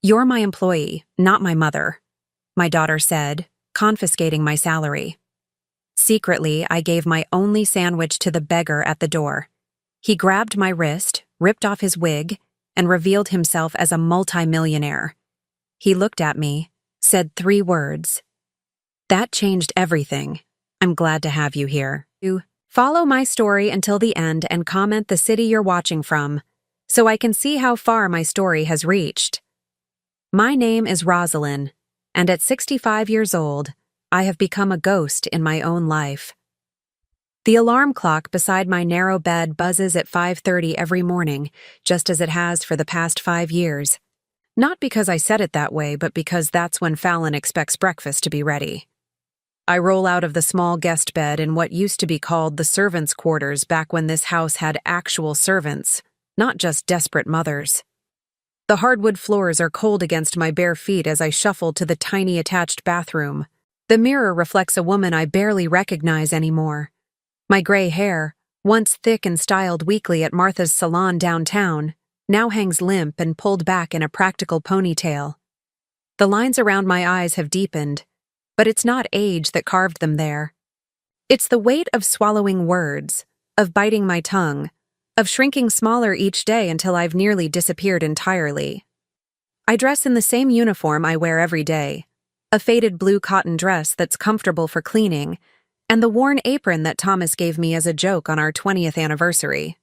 "You're my employee, not my mother," my daughter said, confiscating my salary. Secretly, I gave my only sandwich to the beggar at the door. He grabbed my wrist, ripped off his wig, and revealed himself as a multimillionaire. He looked at me, said 3 words. "That changed everything. I'm glad to have you here." Follow my story until the end and comment the city you're watching from, so I can see how far my story has reached. My name is Rosalind, and at 65 years old, I have become a ghost in my own life. The alarm clock beside my narrow bed buzzes at 5:30 every morning, just as it has for the past 5 years. Not because I said it that way, but because that's when Fallon expects breakfast to be ready. I roll out of the small guest bed in what used to be called the servants' quarters back when this house had actual servants, not just desperate mothers. The hardwood floors are cold against my bare feet as I shuffle to the tiny attached bathroom. The mirror reflects a woman I barely recognize anymore. My gray hair, once thick and styled weekly at Martha's salon downtown, now hangs limp and pulled back in a practical ponytail. The lines around my eyes have deepened, but it's not age that carved them there. It's the weight of swallowing words, of biting my tongue, of shrinking smaller each day until I've nearly disappeared entirely. I dress in the same uniform I wear every day, a faded blue cotton dress that's comfortable for cleaning, and the worn apron that Thomas gave me as a joke on our 20th anniversary.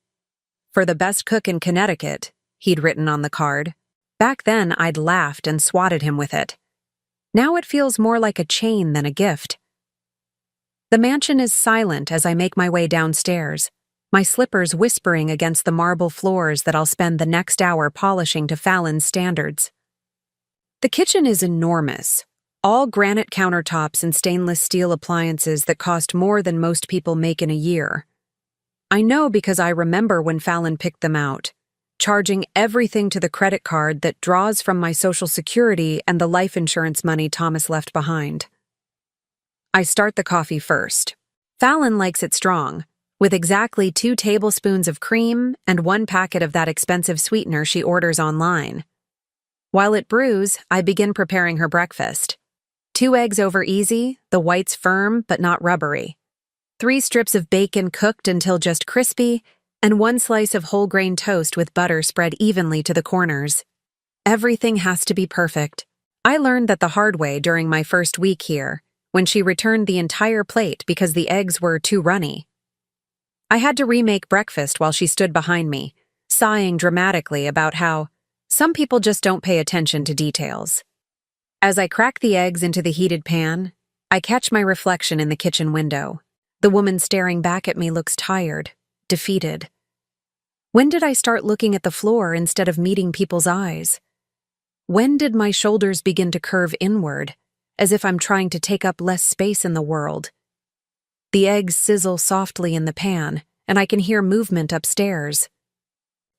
"For the best cook in Connecticut," he'd written on the card. Back then, I'd laughed and swatted him with it. Now it feels more like a chain than a gift. The mansion is silent as I make my way downstairs, my slippers whispering against the marble floors that I'll spend the next hour polishing to Fallon's standards. The kitchen is enormous. All granite countertops and stainless steel appliances that cost more than most people make in a year. I know because I remember when Fallon picked them out, charging everything to the credit card that draws from my Social Security and the life insurance money Thomas left behind. I start the coffee first. Fallon likes it strong, with exactly 2 tablespoons of cream and 1 packet of that expensive sweetener she orders online. While it brews, I begin preparing her breakfast. 2 eggs over easy, the whites firm but not rubbery. 3 strips of bacon cooked until just crispy, and 1 slice of whole grain toast with butter spread evenly to the corners. Everything has to be perfect. I learned that the hard way during my first week here, when she returned the entire plate because the eggs were too runny. I had to remake breakfast while she stood behind me, sighing dramatically about how some people just don't pay attention to details. As I crack the eggs into the heated pan, I catch my reflection in the kitchen window. The woman staring back at me looks tired, defeated. When did I start looking at the floor instead of meeting people's eyes? When did my shoulders begin to curve inward, as if I'm trying to take up less space in the world? The eggs sizzle softly in the pan, and I can hear movement upstairs.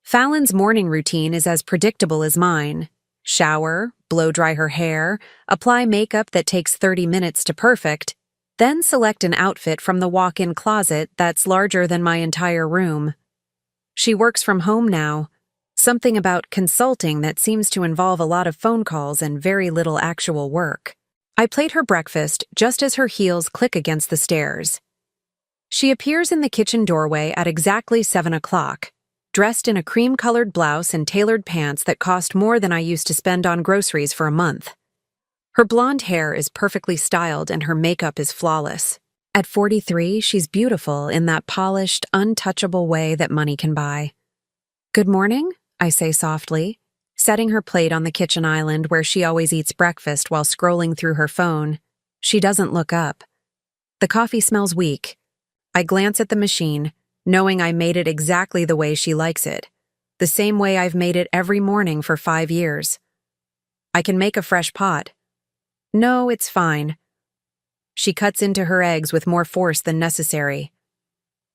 Fallon's morning routine is as predictable as mine. Shower, blow-dry her hair, apply makeup that takes 30 minutes to perfect, then select an outfit from the walk-in closet that's larger than my entire room. She works from home now, something about consulting that seems to involve a lot of phone calls and very little actual work. I plate her breakfast just as her heels click against the stairs. She appears in the kitchen doorway at exactly 7 o'clock, dressed in a cream-colored blouse and tailored pants that cost more than I used to spend on groceries for a month. Her blonde hair is perfectly styled and her makeup is flawless. At 43, she's beautiful in that polished, untouchable way that money can buy. "Good morning," I say softly, setting her plate on the kitchen island where she always eats breakfast while scrolling through her phone. She doesn't look up. The coffee smells weak. I glance at the machine, knowing I made it exactly the way she likes it, the same way I've made it every morning for 5 years. I can make a fresh pot. No, it's fine. She cuts into her eggs with more force than necessary.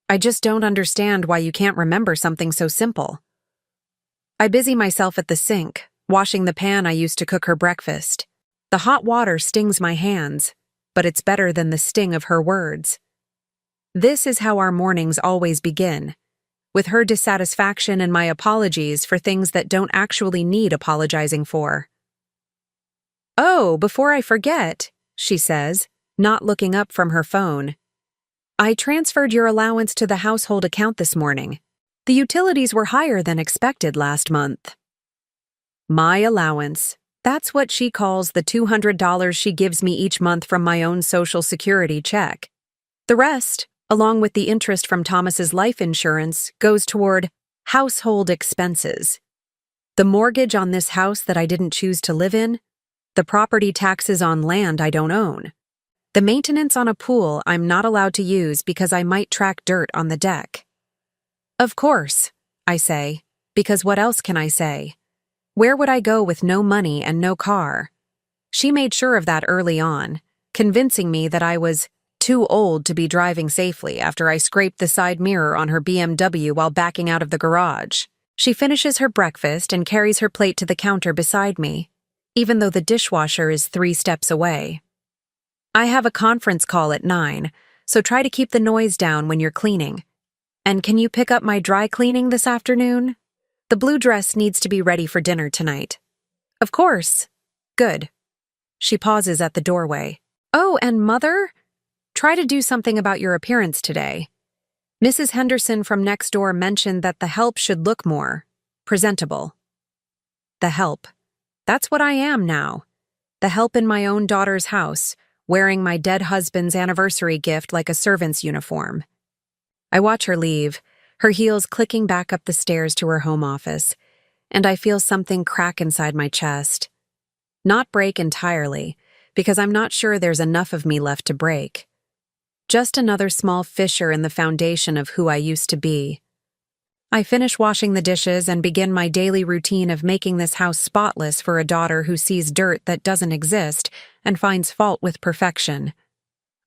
I just don't understand why you can't remember something so simple. I busy myself at the sink, washing the pan I used to cook her breakfast. The hot water stings my hands, but it's better than the sting of her words. This is how our mornings always begin, with her dissatisfaction and my apologies for things that don't actually need apologizing for. "Oh, before I forget," she says, not looking up from her phone. "I transferred your allowance to the household account this morning. The utilities were higher than expected last month." My allowance. That's what she calls the $200 she gives me each month from my own Social Security check. The rest, along with the interest from Thomas's life insurance, goes toward household expenses. The mortgage on this house that I didn't choose to live in, the property taxes on land I don't own, the maintenance on a pool I'm not allowed to use because I might track dirt on the deck. "Of course," I say, because what else can I say? Where would I go with no money and no car? She made sure of that early on, convincing me that I was too old to be driving safely after I scraped the side mirror on her BMW while backing out of the garage. She finishes her breakfast and carries her plate to the counter beside me, even though the dishwasher is 3 steps away. "I have a conference call at 9, so try to keep the noise down when you're cleaning. And can you pick up my dry cleaning this afternoon? The blue dress needs to be ready for dinner tonight." "Of course." "Good." She pauses at the doorway. "Oh, and Mother? Try to do something about your appearance today. Mrs. Henderson from next door mentioned that the help should look more presentable." The help. That's what I am now. The help in my own daughter's house, wearing my dead husband's anniversary gift like a servant's uniform. I watch her leave, her heels clicking back up the stairs to her home office, and I feel something crack inside my chest. Not break entirely, because I'm not sure there's enough of me left to break. Just another small fissure in the foundation of who I used to be. I finish washing the dishes and begin my daily routine of making this house spotless for a daughter who sees dirt that doesn't exist and finds fault with perfection.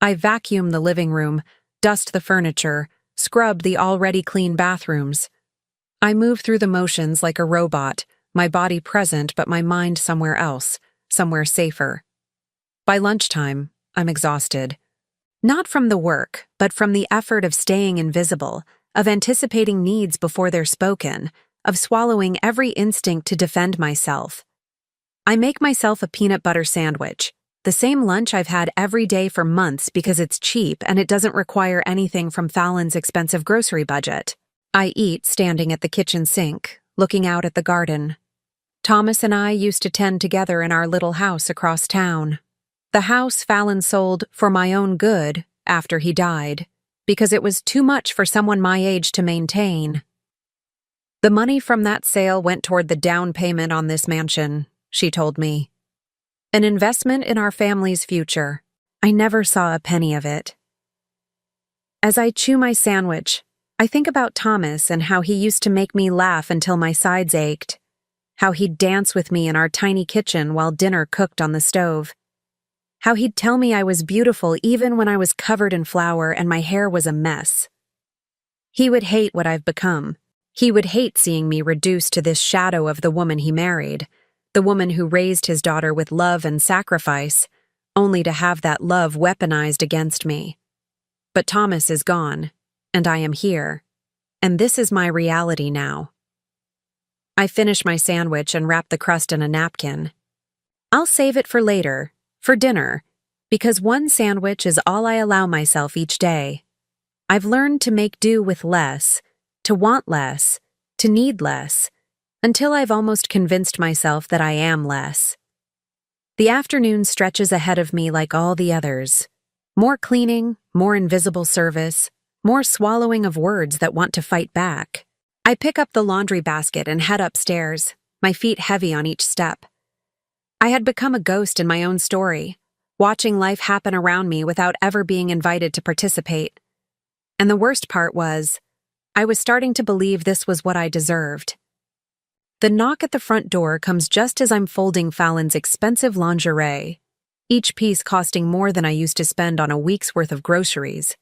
I vacuum the living room, dust the furniture, scrub the already clean bathrooms. I move through the motions like a robot, my body present but my mind somewhere else, somewhere safer. By lunchtime, I'm exhausted. Not from the work, but from the effort of staying invisible, of anticipating needs before they're spoken, of swallowing every instinct to defend myself. I make myself a peanut butter sandwich, the same lunch I've had every day for months because it's cheap and it doesn't require anything from Fallon's expensive grocery budget. I eat standing at the kitchen sink, looking out at the garden. Thomas and I used to tend together in our little house across town. The house Fallon sold for my own good after he died, because it was too much for someone my age to maintain. The money from that sale went toward the down payment on this mansion, she told me. An investment in our family's future. I never saw a penny of it. As I chew my sandwich, I think about Thomas and how he used to make me laugh until my sides ached, how he'd dance with me in our tiny kitchen while dinner cooked on the stove, how he'd tell me I was beautiful even when I was covered in flour and my hair was a mess. He would hate what I've become. He would hate seeing me reduced to this shadow of the woman he married, the woman who raised his daughter with love and sacrifice, only to have that love weaponized against me. But Thomas is gone, and I am here, and this is my reality now. I finish my sandwich and wrap the crust in a napkin. I'll save it for later, for dinner, because one sandwich is all I allow myself each day. I've learned to make do with less, to want less, to need less, until I've almost convinced myself that I am less. The afternoon stretches ahead of me like all the others. More cleaning, more invisible service, more swallowing of words that want to fight back. I pick up the laundry basket and head upstairs, my feet heavy on each step. I had become a ghost in my own story, watching life happen around me without ever being invited to participate. And the worst part was, I was starting to believe this was what I deserved. The knock at the front door comes just as I'm folding Fallon's expensive lingerie, each piece costing more than I used to spend on a week's worth of groceries.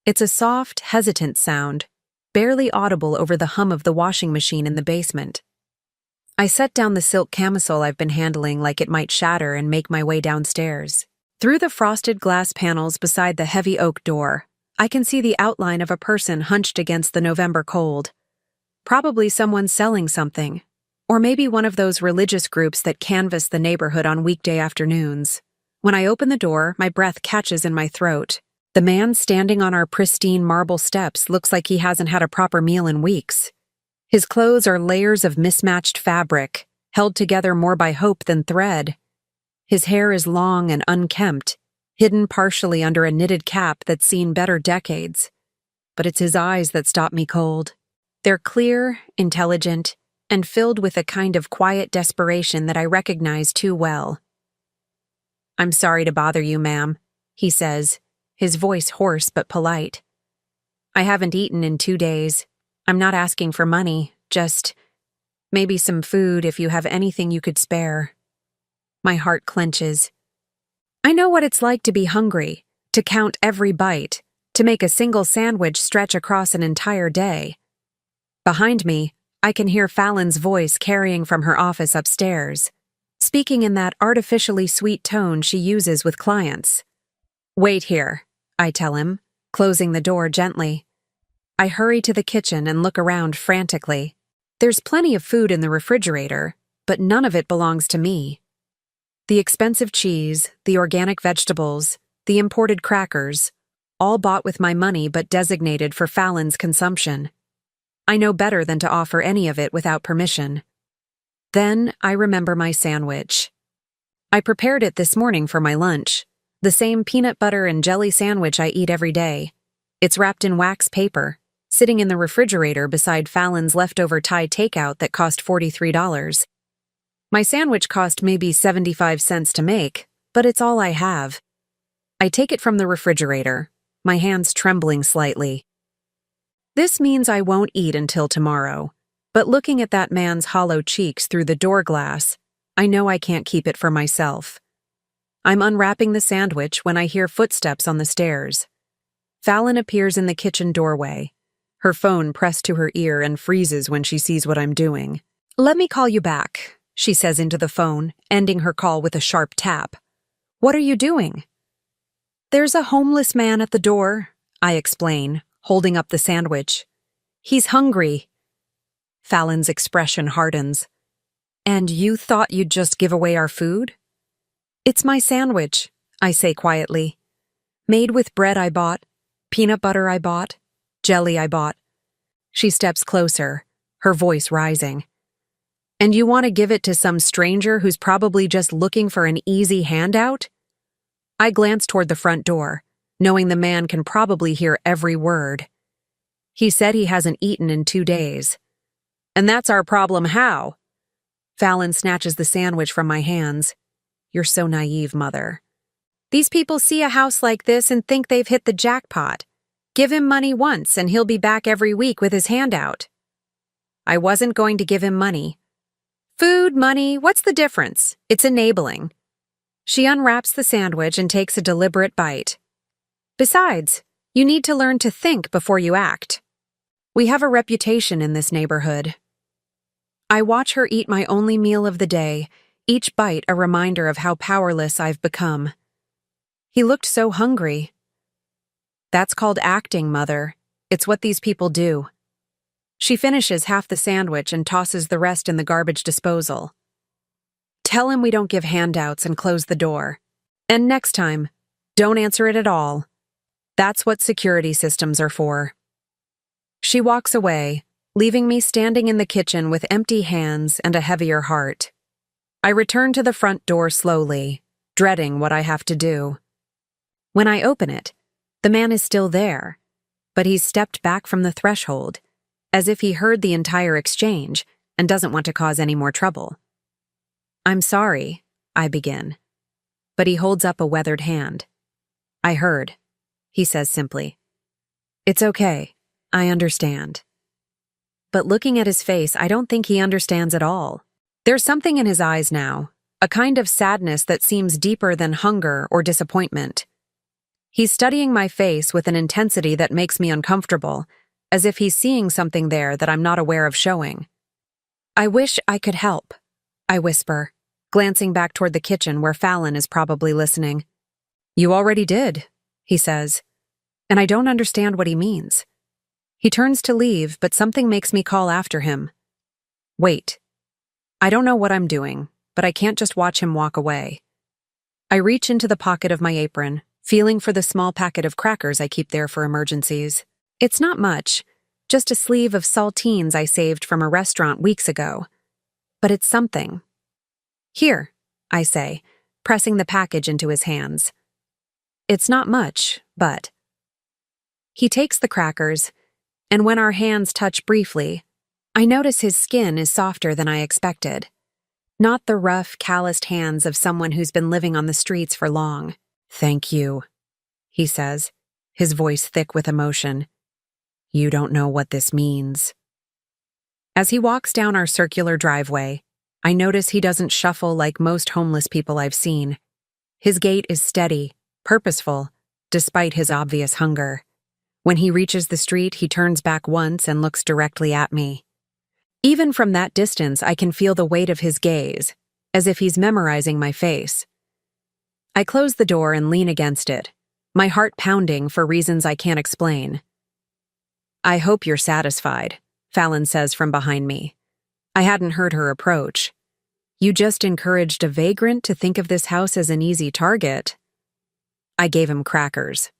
It's a soft, hesitant sound, barely audible over the hum of the washing machine in the basement. I set down the silk camisole I've been handling like it might shatter and make my way downstairs. Through the frosted glass panels beside the heavy oak door, I can see the outline of a person hunched against the November cold. Probably someone selling something. Or maybe one of those religious groups that canvass the neighborhood on weekday afternoons. When I open the door, my breath catches in my throat. The man standing on our pristine marble steps looks like he hasn't had a proper meal in weeks. His clothes are layers of mismatched fabric, held together more by hope than thread. His hair is long and unkempt, hidden partially under a knitted cap that's seen better decades. But it's his eyes that stop me cold. They're clear, intelligent, and filled with a kind of quiet desperation that I recognize too well. "I'm sorry to bother you, ma'am," he says, his voice hoarse but polite. "I haven't eaten in 2 days. I'm not asking for money, just maybe some food if you have anything you could spare." My heart clenches. I know what it's like to be hungry, to count every bite, to make a single sandwich stretch across an entire day. Behind me, I can hear Fallon's voice carrying from her office upstairs, speaking in that artificially sweet tone she uses with clients. "Wait here," I tell him, closing the door gently. I hurry to the kitchen and look around frantically. There's plenty of food in the refrigerator, but none of it belongs to me. The expensive cheese, the organic vegetables, the imported crackers, all bought with my money but designated for Fallon's consumption. I know better than to offer any of it without permission. Then I remember my sandwich. I prepared it this morning for my lunch, the same peanut butter and jelly sandwich I eat every day. It's wrapped in wax paper, sitting in the refrigerator beside Fallon's leftover Thai takeout that cost $43. My sandwich cost maybe 75 cents to make, but it's all I have. I take it from the refrigerator, my hands trembling slightly. This means I won't eat until tomorrow, but looking at that man's hollow cheeks through the door glass, I know I can't keep it for myself. I'm unwrapping the sandwich when I hear footsteps on the stairs. Fallon appears in the kitchen doorway, her phone pressed to her ear and freezes when she sees what I'm doing. "Let me call you back," she says into the phone, ending her call with a sharp tap. "What are you doing?" "There's a homeless man at the door," I explain, holding up the sandwich. "He's hungry." Fallon's expression hardens. "And you thought you'd just give away our food?" "It's my sandwich," I say quietly. "Made with bread I bought, peanut butter I bought, jelly I bought." She steps closer, her voice rising. "And you want to give it to some stranger who's probably just looking for an easy handout?" I glance toward the front door, knowing the man can probably hear every word. He said he hasn't eaten in 2 days. "And that's our problem how?" Fallon snatches the sandwich from my hands. "You're so naive, Mother. These people see a house like this and think they've hit the jackpot. Give him money once and he'll be back every week with his hand out." I wasn't going to give him money. "Food, money, what's the difference? It's enabling." She unwraps the sandwich and takes a deliberate bite. "Besides, you need to learn to think before you act. We have a reputation in this neighborhood." I watch her eat my only meal of the day, each bite a reminder of how powerless I've become. He looked so hungry. "That's called acting, Mother. It's what these people do." She finishes half the sandwich and tosses the rest in the garbage disposal. "Tell him we don't give handouts and close the door. And next time, don't answer it at all. That's what security systems are for." She walks away, leaving me standing in the kitchen with empty hands and a heavier heart. I return to the front door slowly, dreading what I have to do. When I open it, the man is still there, but he's stepped back from the threshold, as if he heard the entire exchange and doesn't want to cause any more trouble. "I'm sorry," I begin, but he holds up a weathered hand. "I heard," he says simply. "It's okay, I understand." But looking at his face, I don't think he understands at all. There's something in his eyes now, a kind of sadness that seems deeper than hunger or disappointment. He's studying my face with an intensity that makes me uncomfortable, as if he's seeing something there that I'm not aware of showing. "I wish I could help," I whisper, glancing back toward the kitchen where Fallon is probably listening. "You already did," he says, and I don't understand what he means. He turns to leave, but something makes me call after him. "Wait." I don't know what I'm doing, but I can't just watch him walk away. I reach into the pocket of my apron, feeling for the small packet of crackers I keep there for emergencies. It's not much, just a sleeve of saltines I saved from a restaurant weeks ago. But it's something. Here, I say, pressing the package into his hands. It's not much, but... He takes the crackers, and when our hands touch briefly, I notice his skin is softer than I expected. Not the rough, calloused hands of someone who's been living on the streets for long. "Thank you," he says, his voice thick with emotion. "You don't know what this means." As he walks down our circular driveway, I notice he doesn't shuffle like most homeless people I've seen. His gait is steady, purposeful, despite his obvious hunger. When he reaches the street, he turns back once and looks directly at me. Even from that distance, I can feel the weight of his gaze, as if he's memorizing my face. I close the door and lean against it, my heart pounding for reasons I can't explain. "I hope you're satisfied," Fallon says from behind me. I hadn't heard her approach. "You just encouraged a vagrant to think of this house as an easy target." I gave him crackers.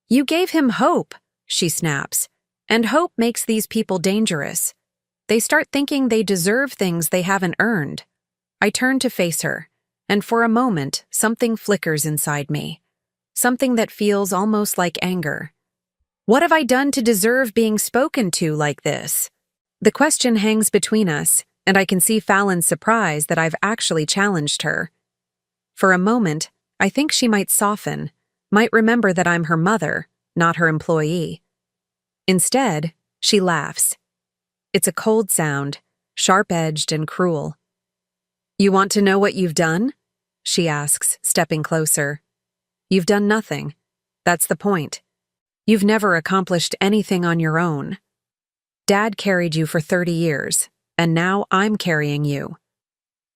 "You gave him hope," she snaps, "and hope makes these people dangerous. They start thinking they deserve things they haven't earned." I turn to face her, and for a moment, something flickers inside me. Something that feels almost like anger. What have I done to deserve being spoken to like this? The question hangs between us, and I can see Fallon's surprise that I've actually challenged her. For a moment, I think she might soften, might remember that I'm her mother, not her employee. Instead, she laughs. It's a cold sound, sharp-edged and cruel. "You want to know what you've done?" she asks, stepping closer. "You've done nothing. That's the point. You've never accomplished anything on your own. Dad carried you for 30 years, and now I'm carrying you.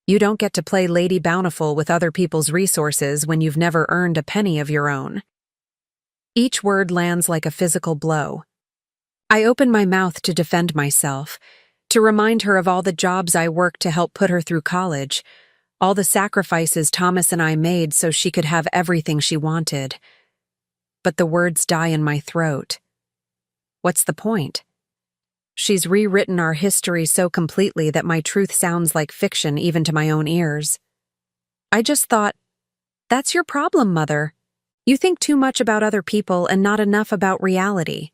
You don't get to play Lady Bountiful with other people's resources when you've never earned a penny of your own." Each word lands like a physical blow. I open my mouth to defend myself, to remind her of all the jobs I worked to help put her through college, all the sacrifices Thomas and I made so she could have everything she wanted. But the words die in my throat. What's the point? She's rewritten our history so completely that my truth sounds like fiction even to my own ears. I just thought, that's your problem, Mother. You think too much about other people and not enough about reality.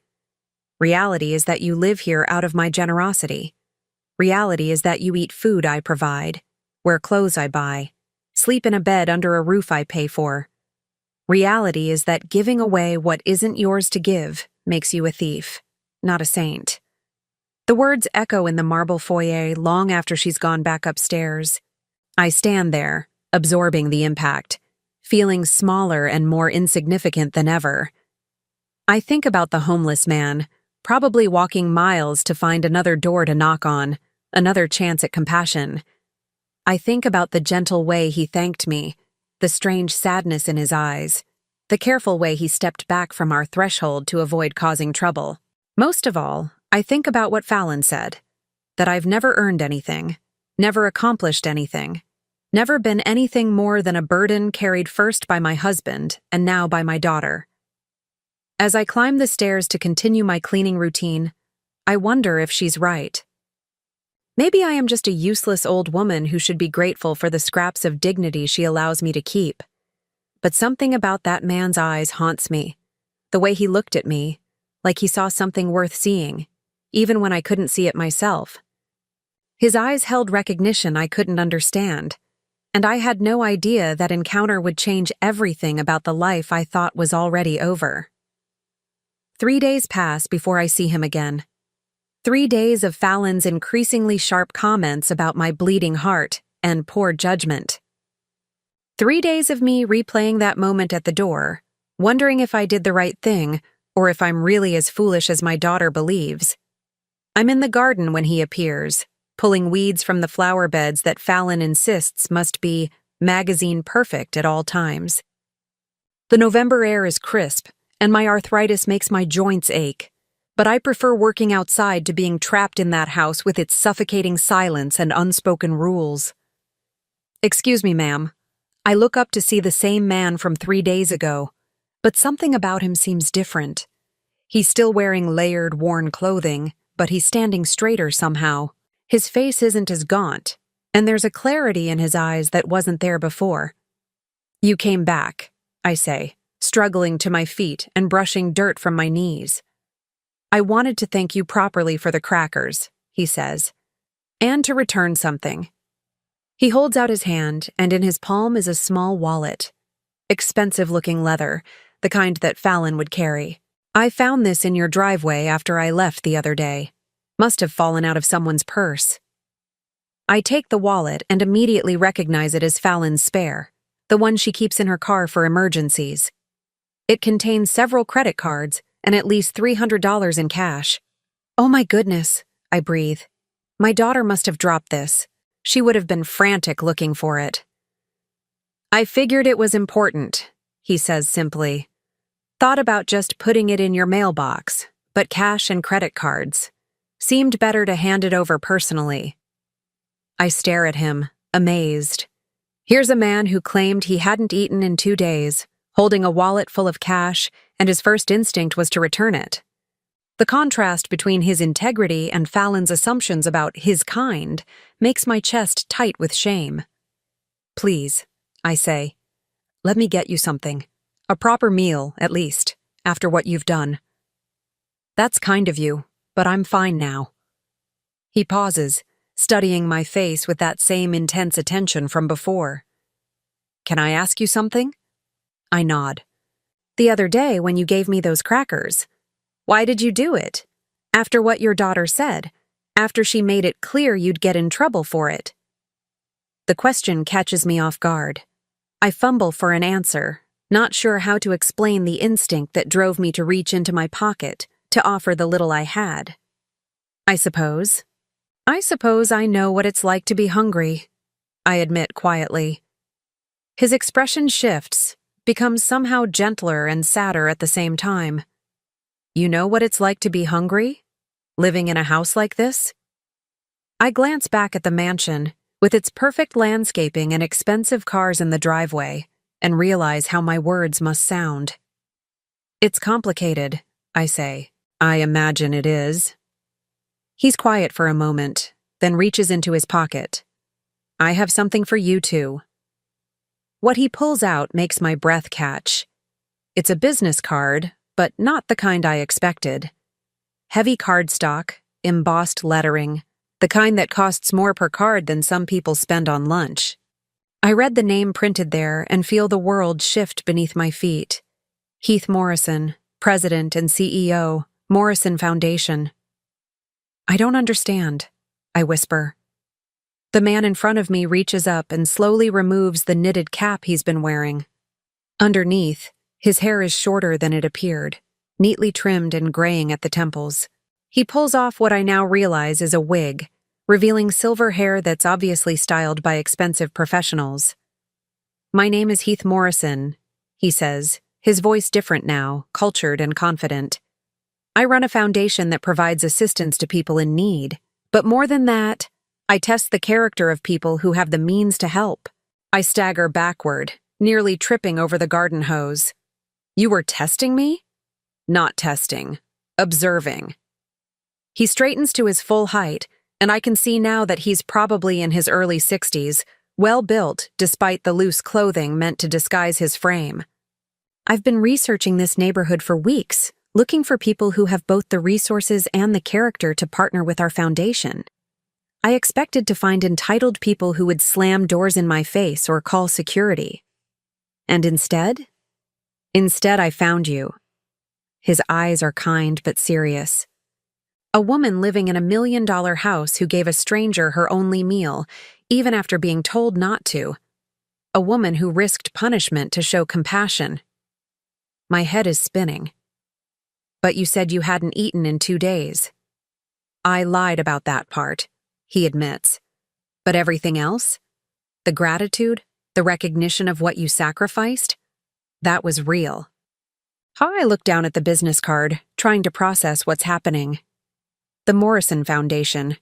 Reality is that you live here out of my generosity. Reality is that you eat food I provide, wear clothes I buy, sleep in a bed under a roof I pay for. Reality is that giving away what isn't yours to give makes you a thief, not a saint. The words echo in the marble foyer long after she's gone back upstairs. I stand there, absorbing the impact, feeling smaller and more insignificant than ever. I think about the homeless man, probably walking miles to find another door to knock on, another chance at compassion. I think about the gentle way he thanked me, the strange sadness in his eyes, the careful way he stepped back from our threshold to avoid causing trouble. Most of all, I think about what Fallon said, that I've never earned anything, never accomplished anything, never been anything more than a burden carried first by my husband and now by my daughter. As I climb the stairs to continue my cleaning routine, I wonder if she's right. Maybe I am just a useless old woman who should be grateful for the scraps of dignity she allows me to keep. But something about that man's eyes haunts me. The way he looked at me, like he saw something worth seeing, even when I couldn't see it myself. His eyes held recognition I couldn't understand, and I had no idea that encounter would change everything about the life I thought was already over. 3 days pass before I see him again. 3 days of Fallon's increasingly sharp comments about my bleeding heart and poor judgment. 3 days of me replaying that moment at the door, wondering if I did the right thing or if I'm really as foolish as my daughter believes. I'm in the garden when he appears, pulling weeds from the flower beds that Fallon insists must be magazine perfect at all times. The November air is crisp, and my arthritis makes my joints ache. but I prefer working outside to being trapped in that house with its suffocating silence and unspoken rules. Excuse me, ma'am. I look up to see the same man from 3 days ago, but something about him seems different. He's still wearing layered, worn clothing, but he's standing straighter somehow. His face isn't as gaunt, and there's a clarity in his eyes that wasn't there before. You came back, I say, struggling to my feet and brushing dirt from my knees. I wanted to thank you properly for the crackers, he says, and to return something. He holds out his hand, and in his palm is a small wallet. Expensive-looking leather, the kind that Fallon would carry. I found this in your driveway after I left the other day. Must have fallen out of someone's purse. I take the wallet and immediately recognize it as Fallon's spare, the one she keeps in her car for emergencies. It contains several credit cards and at least $300 in cash. Oh my goodness, I breathe. My daughter must have dropped this. She would have been frantic looking for it. I figured it was important, he says simply. Thought about just putting it in your mailbox, but cash and credit cards. Seemed better to hand it over personally. I stare at him, amazed. Here's a man who claimed he hadn't eaten in 2 days, holding a wallet full of cash, and his first instinct was to return it. The contrast between his integrity and Fallon's assumptions about his kind makes my chest tight with shame. Please, I say, let me get you something. A proper meal, at least, after what you've done. That's kind of you, but I'm fine now. He pauses, studying my face with that same intense attention from before. Can I ask you something? I nod. The other day when you gave me those crackers, why did you do it? After what your daughter said, after she made it clear you'd get in trouble for it. The question catches me off guard. I fumble for an answer, not sure how to explain the instinct that drove me to reach into my pocket to offer the little I had. I suppose I know what it's like to be hungry, I admit quietly. His expression shifts, becomes somehow gentler and sadder at the same time. You know what it's like to be hungry? Living in a house like this? I glance back at the mansion, with its perfect landscaping and expensive cars in the driveway, and realize how my words must sound. It's complicated, I say. I imagine it is. He's quiet for a moment, then reaches into his pocket. I have something for you too. What he pulls out makes my breath catch. It's a business card, but not the kind I expected. Heavy cardstock, embossed lettering, the kind that costs more per card than some people spend on lunch. I read the name printed there and feel the world shift beneath my feet. Heath Morrison, President and CEO, Morrison Foundation. I don't understand, I whisper. The man in front of me reaches up and slowly removes the knitted cap he's been wearing. Underneath, his hair is shorter than it appeared, neatly trimmed and graying at the temples. He pulls off what I now realize is a wig, revealing silver hair that's obviously styled by expensive professionals. My name is Heath Morrison, he says, his voice different now, cultured and confident. I run a foundation that provides assistance to people in need, but more than that, I test the character of people who have the means to help. I stagger backward, nearly tripping over the garden hose. You were testing me? Not testing. Observing. He straightens to his full height, and I can see now that he's probably in his early 60s, well built despite the loose clothing meant to disguise his frame. I've been researching this neighborhood for weeks, looking for people who have both the resources and the character to partner with our foundation. I expected to find entitled people who would slam doors in my face or call security. And instead I found you. His eyes are kind but serious. A woman living in $1 million house who gave a stranger her only meal, even after being told not to. A woman who risked punishment to show compassion. My head is spinning. But you said you hadn't eaten in 2 days. I lied about that part, he admits. But everything else? The gratitude, the recognition of what you sacrificed? That was real. I look down at the business card, trying to process what's happening. The Morrison Foundation.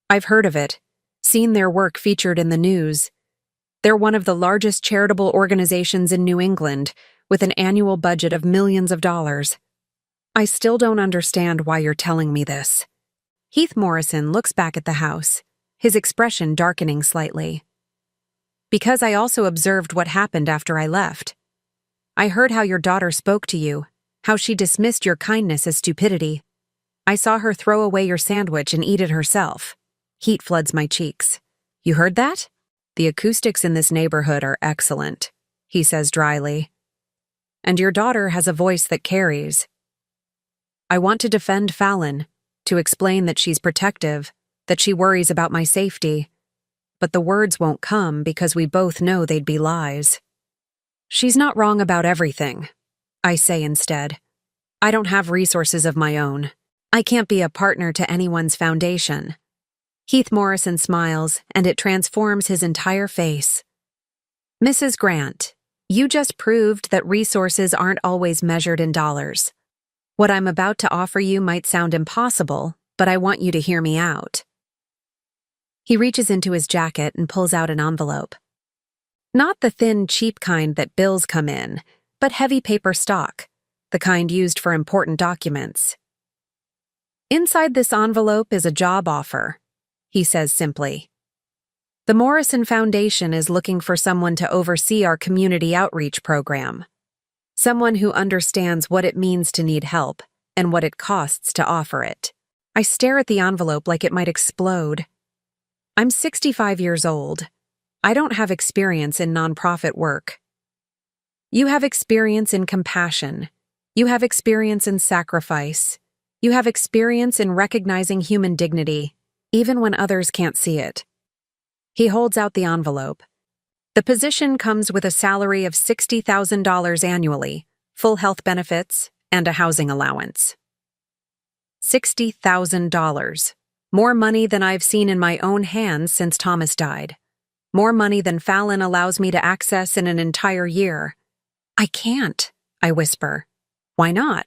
I've heard of it, seen their work featured in the news. They're one of the largest charitable organizations in New England, with an annual budget of millions of dollars. I still don't understand why you're telling me this. Heath Morrison looks back at the house, his expression darkening slightly. Because I also observed what happened after I left. I heard how your daughter spoke to you, how she dismissed your kindness as stupidity. I saw her throw away your sandwich and eat it herself. Heat floods my cheeks. You heard that? The acoustics in this neighborhood are excellent, he says dryly. And your daughter has a voice that carries. I want to defend Fallon, to explain that she's protective, that she worries about my safety. But the words won't come because we both know they'd be lies. She's not wrong about everything, I say instead. I don't have resources of my own. I can't be a partner to anyone's foundation. Heath Morrison smiles, and it transforms his entire face. Mrs. Grant, you just proved that resources aren't always measured in dollars. What I'm about to offer you might sound impossible, but I want you to hear me out. He reaches into his jacket and pulls out an envelope. Not the thin, cheap kind that bills come in, but heavy paper stock, the kind used for important documents. Inside this envelope is a job offer, he says simply. The Morrison Foundation is looking for someone to oversee our community outreach program. Someone who understands what it means to need help and what it costs to offer it. I stare at the envelope like it might explode. I'm 65 years old. I don't have experience in nonprofit work. You have experience in compassion. You have experience in sacrifice. You have experience in recognizing human dignity, even when others can't see it. He holds out the envelope. The position comes with a salary of $60,000 annually, full health benefits, and a housing allowance. $60,000. More money than I've seen in my own hands since Thomas died. More money than Fallon allows me to access in an entire year. I can't, I whisper. Why not?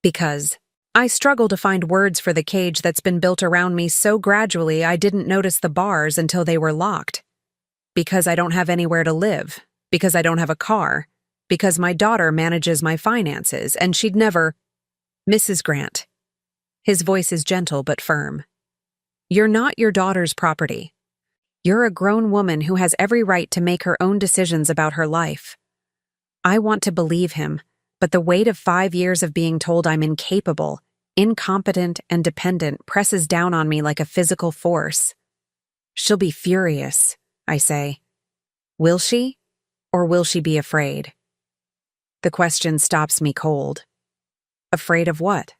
Because I struggle to find words for the cage that's been built around me so gradually I didn't notice the bars until they were locked. Because I don't have anywhere to live. Because I don't have a car. Because my daughter manages my finances and she'd never... Mrs. Grant. His voice is gentle but firm. You're not your daughter's property. You're a grown woman who has every right to make her own decisions about her life. I want to believe him, but the weight of 5 years of being told I'm incapable, incompetent, and dependent presses down on me like a physical force. She'll be furious, I say. Will she? Or will she be afraid? The question stops me cold. Afraid of what?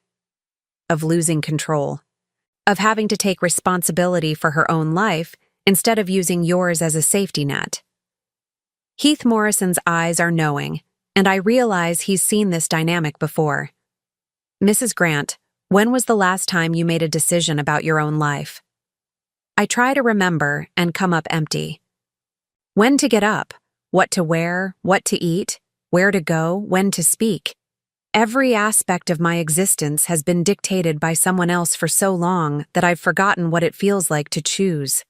Of losing control. Of having to take responsibility for her own life instead of using yours as a safety net. Heath Morrison's eyes are knowing, and I realize he's seen this dynamic before. Mrs. Grant, when was the last time you made a decision about your own life? I try to remember and come up empty. When to get up, what to wear, what to eat, where to go, when to speak. Every aspect of my existence has been dictated by someone else for so long that I've forgotten what it feels like to choose.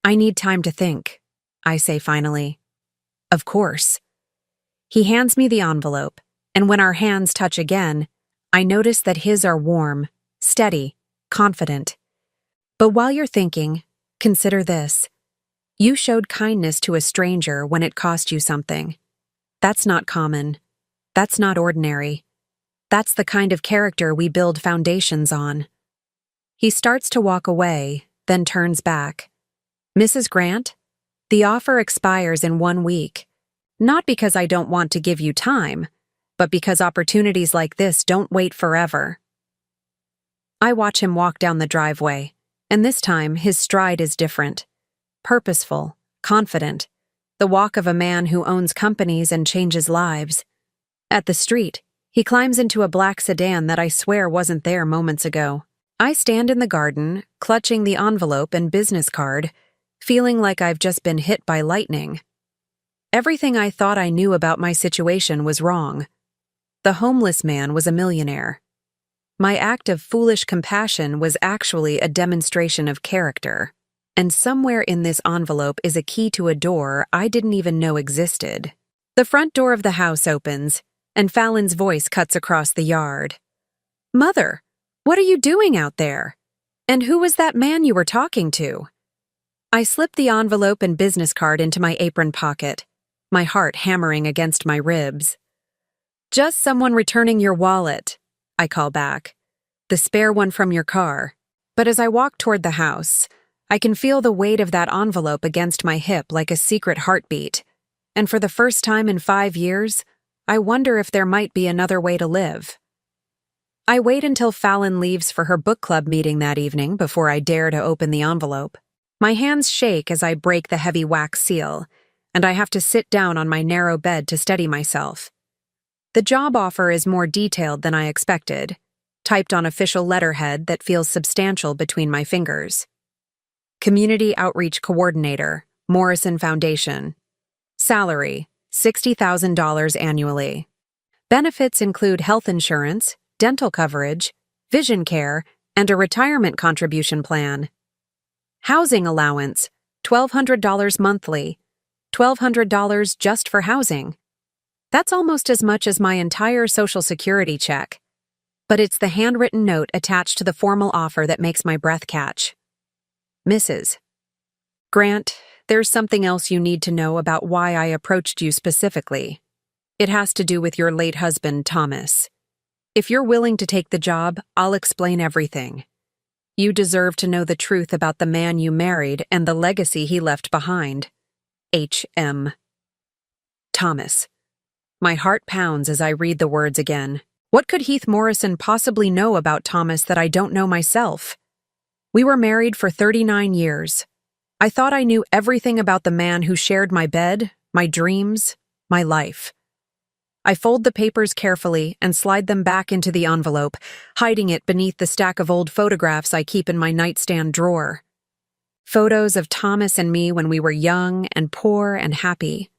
I need time to think, I say finally. Of course. He hands me the envelope, and when our hands touch again, I notice that his are warm, steady, confident. But while you're thinking, consider this. You showed kindness to a stranger when it cost you something. That's not common. That's not ordinary. That's the kind of character we build foundations on. He starts to walk away, then turns back. Mrs. Grant, the offer expires in 1 week. Not because I don't want to give you time, but because opportunities like this don't wait forever. I watch him walk down the driveway, and this time his stride is different. Purposeful, confident, the walk of a man who owns companies and changes lives. At the street, he climbs into a black sedan that I swear wasn't there moments ago. I stand in the garden, clutching the envelope and business card, feeling like I've just been hit by lightning. Everything I thought I knew about my situation was wrong. The homeless man was a millionaire. My act of foolish compassion was actually a demonstration of character, and somewhere in this envelope is a key to a door I didn't even know existed. The front door of the house opens, and Fallon's voice cuts across the yard. "Mother, what are you doing out there? And who was that man you were talking to?" I slipped the envelope and business card into my apron pocket, my heart hammering against my ribs. "Just someone returning your wallet," I call back. "The spare one from your car." But as I walk toward the house, I can feel the weight of that envelope against my hip like a secret heartbeat. And for the first time in 5 years, I wonder if there might be another way to live. I wait until Fallon leaves for her book club meeting that evening before I dare to open the envelope. My hands shake as I break the heavy wax seal, and I have to sit down on my narrow bed to steady myself. The job offer is more detailed than I expected, typed on official letterhead that feels substantial between my fingers. Community Outreach Coordinator, Morrison Foundation. Salary, $60,000 annually. Benefits include health insurance, dental coverage, vision care, and a retirement contribution plan. Housing allowance, $1,200 monthly, $1,200 just for housing. That's almost as much as my entire Social Security check. But it's the handwritten note attached to the formal offer that makes my breath catch. Mrs. Grant, there's something else you need to know about why I approached you specifically. It has to do with your late husband, Thomas. If you're willing to take the job, I'll explain everything. You deserve to know the truth about the man you married and the legacy he left behind. H.M. Thomas. My heart pounds as I read the words again. What could Heath Morrison possibly know about Thomas that I don't know myself? We were married for 39 years. I thought I knew everything about the man who shared my bed, my dreams, my life. I fold the papers carefully and slide them back into the envelope, hiding it beneath the stack of old photographs I keep in my nightstand drawer. Photos of Thomas and me when we were young and poor and happy.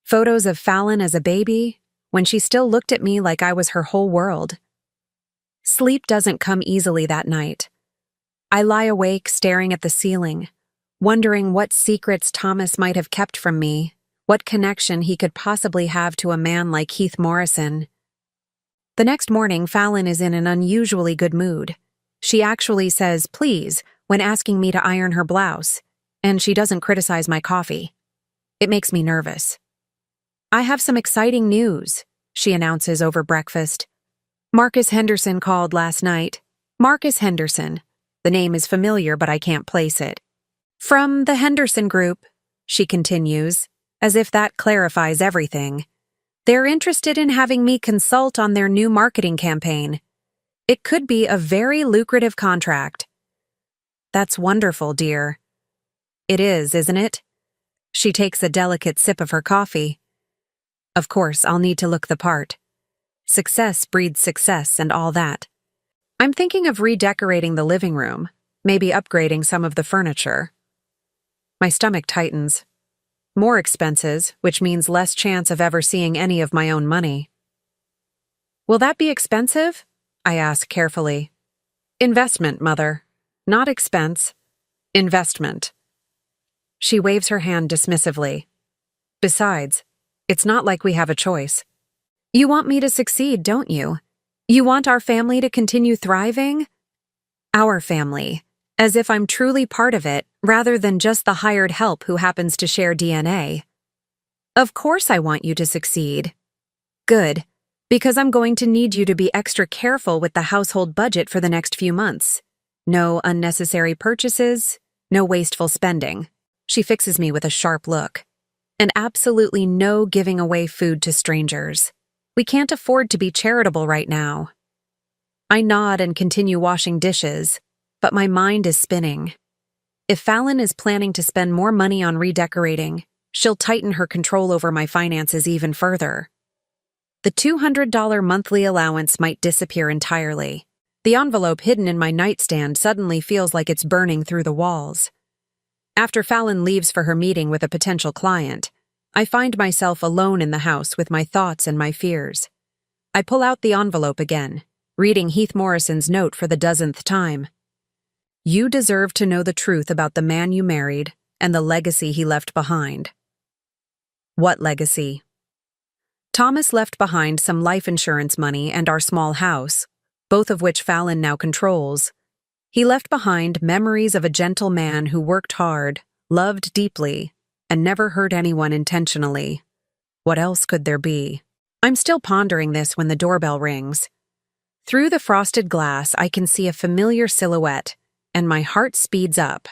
Photos of Fallon as a baby, when she still looked at me like I was her whole world. Sleep doesn't come easily that night. I lie awake staring at the ceiling, wondering what secrets Thomas might have kept from me, what connection he could possibly have to a man like Heath Morrison. The next morning, Fallon is in an unusually good mood. She actually says please when asking me to iron her blouse, and she doesn't criticize my coffee. It makes me nervous. "I have some exciting news," she announces over breakfast. "Marcus Henderson called last night." Marcus Henderson. The name is familiar, but I can't place it. "From the Henderson Group," she continues, as if that clarifies everything. "They're interested in having me consult on their new marketing campaign. It could be a very lucrative contract." "That's wonderful, dear." "It is, isn't it?" She takes a delicate sip of her coffee. "Of course, I'll need to look the part. Success breeds success and all that. I'm thinking of redecorating the living room, maybe upgrading some of the furniture." My stomach tightens. More expenses, which means less chance of ever seeing any of my own money. "Will that be expensive?" I ask carefully. "Investment, Mother. Not expense. Investment." She waves her hand dismissively. "Besides, it's not like we have a choice. You want me to succeed, don't you? You want our family to continue thriving?" Our family. As if I'm truly part of it, rather than just the hired help who happens to share DNA. "Of course I want you to succeed." "Good, because I'm going to need you to be extra careful with the household budget for the next few months. No unnecessary purchases, no wasteful spending." She fixes me with a sharp look. "And absolutely no giving away food to strangers. We can't afford to be charitable right now." I nod and continue washing dishes, but my mind is spinning. If Fallon is planning to spend more money on redecorating, she'll tighten her control over my finances even further. The $200 monthly allowance might disappear entirely. The envelope hidden in my nightstand suddenly feels like it's burning through the walls. After Fallon leaves for her meeting with a potential client, I find myself alone in the house with my thoughts and my fears. I pull out the envelope again, reading Heath Morrison's note for the dozenth time. You deserve to know the truth about the man you married and the legacy he left behind. What legacy? Thomas left behind some life insurance money and our small house, both of which Fallon now controls. He left behind memories of a gentle man who worked hard, loved deeply, and never hurt anyone intentionally. What else could there be? I'm still pondering this when the doorbell rings. Through the frosted glass, I can see a familiar silhouette, and my heart speeds up.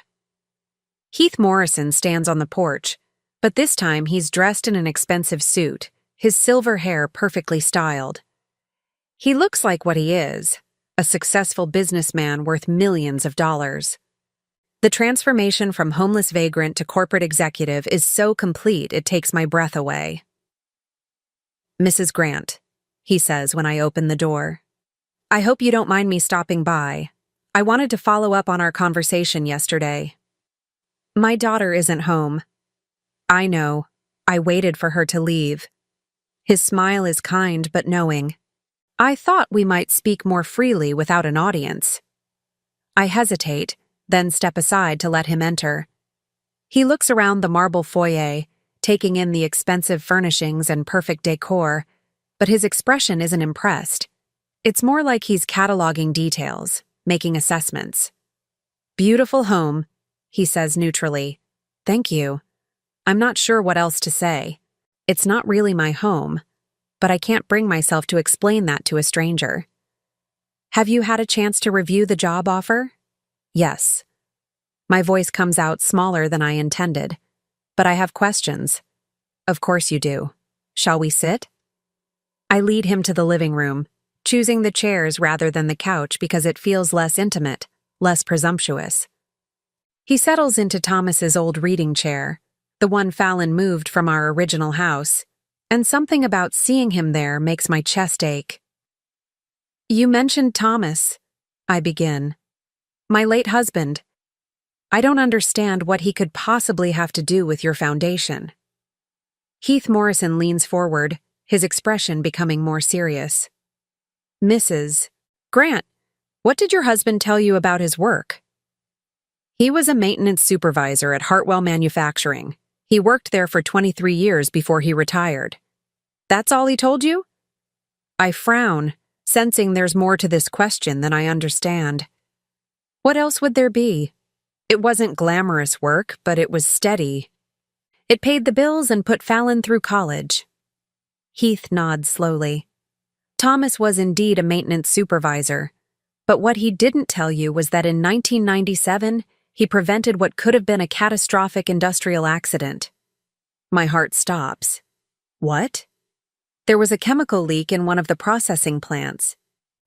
Heath Morrison stands on the porch, but this time he's dressed in an expensive suit, his silver hair perfectly styled. He looks like what he is, a successful businessman worth millions of dollars. The transformation from homeless vagrant to corporate executive is so complete it takes my breath away. Mrs. Grant, he says when I open the door. I hope you don't mind me stopping by. I wanted to follow up on our conversation yesterday. My daughter isn't home. I know. I waited for her to leave. His smile is kind but knowing. I thought we might speak more freely without an audience. I hesitate, then step aside to let him enter. He looks around the marble foyer, taking in the expensive furnishings and perfect decor, but his expression isn't impressed. It's more like he's cataloging details, making assessments. Beautiful home, he says neutrally. Thank you. I'm not sure what else to say. It's not really my home, but I can't bring myself to explain that to a stranger. Have you had a chance to review the job offer? Yes. My voice comes out smaller than I intended, but I have questions. Of course you do. Shall we sit? I lead him to the living room, choosing the chairs rather than the couch because it feels less intimate, less presumptuous. He settles into Thomas's old reading chair, the one Fallon moved from our original house, and something about seeing him there makes my chest ache. You mentioned Thomas, I begin. My late husband. I don't understand what he could possibly have to do with your foundation. Heath Morrison leans forward, his expression becoming more serious. Mrs. Grant, what did your husband tell you about his work? He was a maintenance supervisor at Hartwell Manufacturing. He worked there for 23 years before he retired. That's all he told you? I frown, sensing there's more to this question than I understand. What else would there be? It wasn't glamorous work, but it was steady. It paid the bills and put Fallon through college. Heath nods slowly. Thomas was indeed a maintenance supervisor, but what he didn't tell you was that in 1997, he prevented what could have been a catastrophic industrial accident. My heart stops. What? There was a chemical leak in one of the processing plants.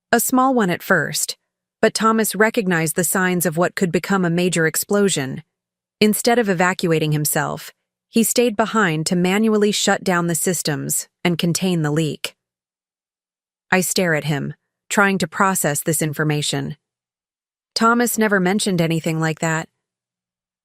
A small one at first, but Thomas recognized the signs of what could become a major explosion. Instead of evacuating himself, he stayed behind to manually shut down the systems and contain the leak. I stare at him, trying to process this information. Thomas never mentioned anything like that.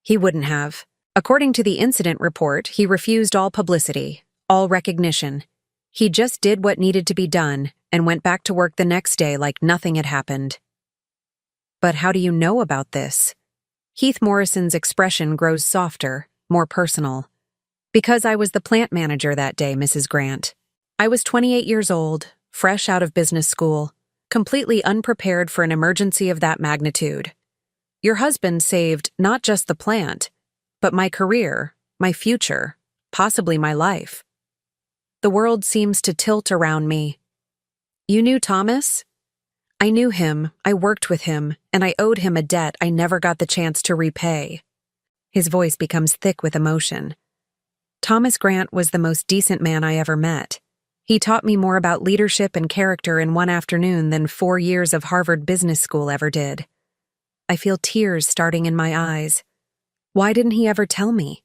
He wouldn't have. According to the incident report, he refused all publicity, all recognition. He just did what needed to be done and went back to work the next day like nothing had happened. But how do you know about this? Heath Morrison's expression grows softer, more personal. Because I was the plant manager that day, Mrs. Grant. I was 28 years old, fresh out of business school, completely unprepared for an emergency of that magnitude. Your husband saved not just the plant, but my career, my future, possibly my life. The world seems to tilt around me. You knew Thomas? I knew him, I worked with him, and I owed him a debt I never got the chance to repay. His voice becomes thick with emotion. Thomas Grant was the most decent man I ever met. He taught me more about leadership and character in one afternoon than 4 years of Harvard Business School ever did. I feel tears starting in my eyes. Why didn't he ever tell me?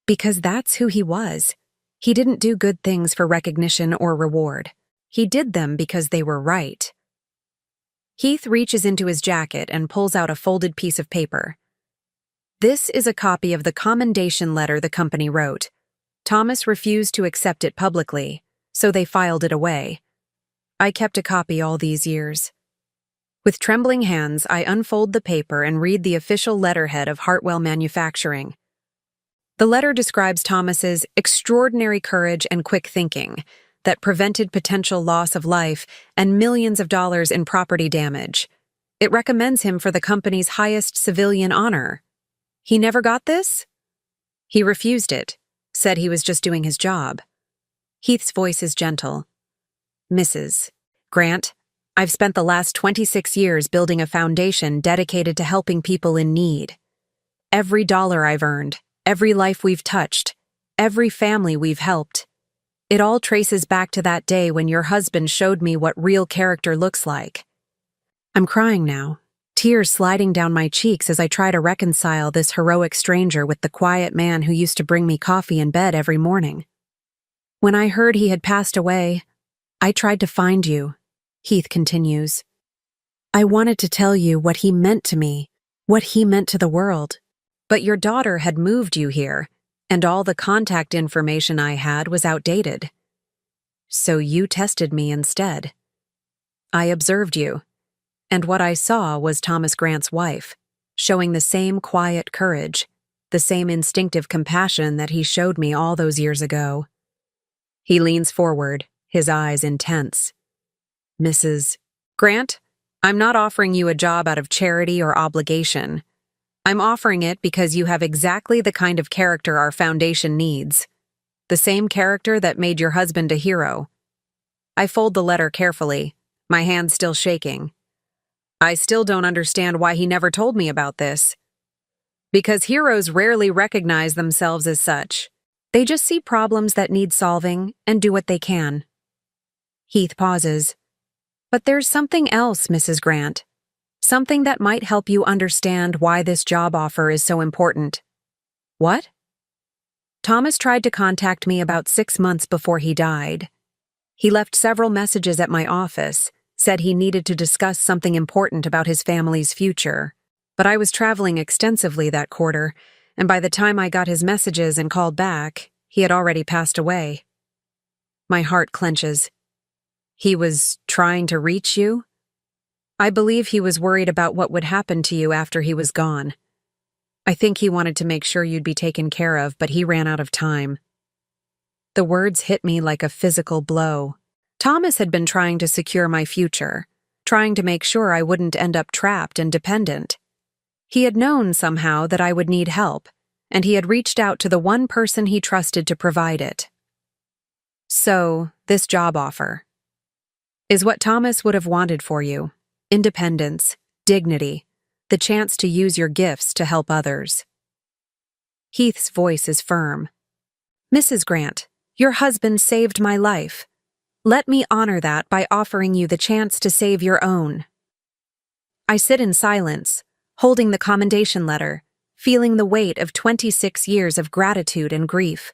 Because that's who he was. He didn't do good things for recognition or reward. He did them because they were right. Heath reaches into his jacket and pulls out a folded piece of paper. This is a copy of the commendation letter the company wrote. Thomas refused to accept it publicly, so they filed it away. I kept a copy all these years. With trembling hands, I unfold the paper and read the official letterhead of Hartwell Manufacturing. The letter describes Thomas's extraordinary courage and quick thinking that prevented potential loss of life and millions of dollars in property damage. It recommends him for the company's highest civilian honor. He never got this? He refused it, said he was just doing his job. Heath's voice is gentle. Mrs. Grant, I've spent the last 26 years building a foundation dedicated to helping people in need. Every dollar I've earned, every life we've touched, every family we've helped. It all traces back to that day when your husband showed me what real character looks like. I'm crying now, tears sliding down my cheeks as I try to reconcile this heroic stranger with the quiet man who used to bring me coffee in bed every morning. When I heard he had passed away, I tried to find you, Heath continues. I wanted to tell you what he meant to me, what he meant to the world. But your daughter had moved you here, and all the contact information I had was outdated. So you tested me instead. I observed you, and what I saw was Thomas Grant's wife, showing the same quiet courage, the same instinctive compassion that he showed me all those years ago. He leans forward, his eyes intense. Mrs. Grant, I'm not offering you a job out of charity or obligation. I'm offering it because you have exactly the kind of character our foundation needs. The same character that made your husband a hero. I fold the letter carefully, my hand still shaking. I still don't understand why he never told me about this. Because heroes rarely recognize themselves as such. They just see problems that need solving and do what they can. Heath pauses. But there's something else, Mrs. Grant. Something that might help you understand why this job offer is so important. What? Thomas tried to contact me about 6 months before he died. He left several messages at my office, said he needed to discuss something important about his family's future. But I was traveling extensively that quarter, and by the time I got his messages and called back, he had already passed away. My heart clenches. He was trying to reach you? I believe he was worried about what would happen to you after he was gone. I think he wanted to make sure you'd be taken care of, but he ran out of time. The words hit me like a physical blow. Thomas had been trying to secure my future, trying to make sure I wouldn't end up trapped and dependent. He had known somehow that I would need help, and he had reached out to the one person he trusted to provide it. So, this job offer is what Thomas would have wanted for you. Independence, dignity, the chance to use your gifts to help others. Heath's voice is firm. Mrs. Grant, your husband saved my life. Let me honor that by offering you the chance to save your own. I sit in silence, holding the commendation letter, feeling the weight of 26 years of gratitude and grief.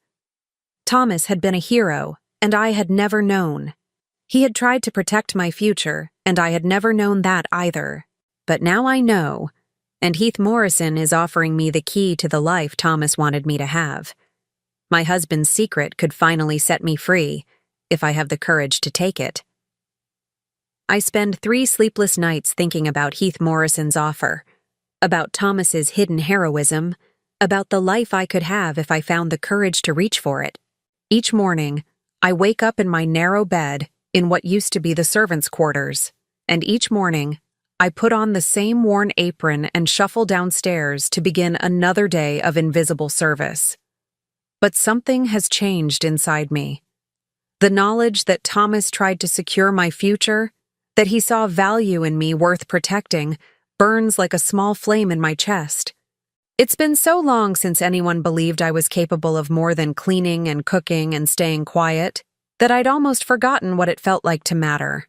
Thomas had been a hero, and I had never known. He had tried to protect my future, and I had never known that either. But now I know, and Heath Morrison is offering me the key to the life Thomas wanted me to have. My husband's secret could finally set me free, if I have the courage to take it. I spend 3 sleepless nights thinking about Heath Morrison's offer, about Thomas's hidden heroism, about the life I could have if I found the courage to reach for it. Each morning, I wake up in my narrow bed in what used to be the servants' quarters, and each morning, I put on the same worn apron and shuffle downstairs to begin another day of invisible service. But something has changed inside me. The knowledge that Thomas tried to secure my future, that he saw value in me worth protecting, burns like a small flame in my chest. It's been so long since anyone believed I was capable of more than cleaning and cooking and staying quiet, that I'd almost forgotten what it felt like to matter.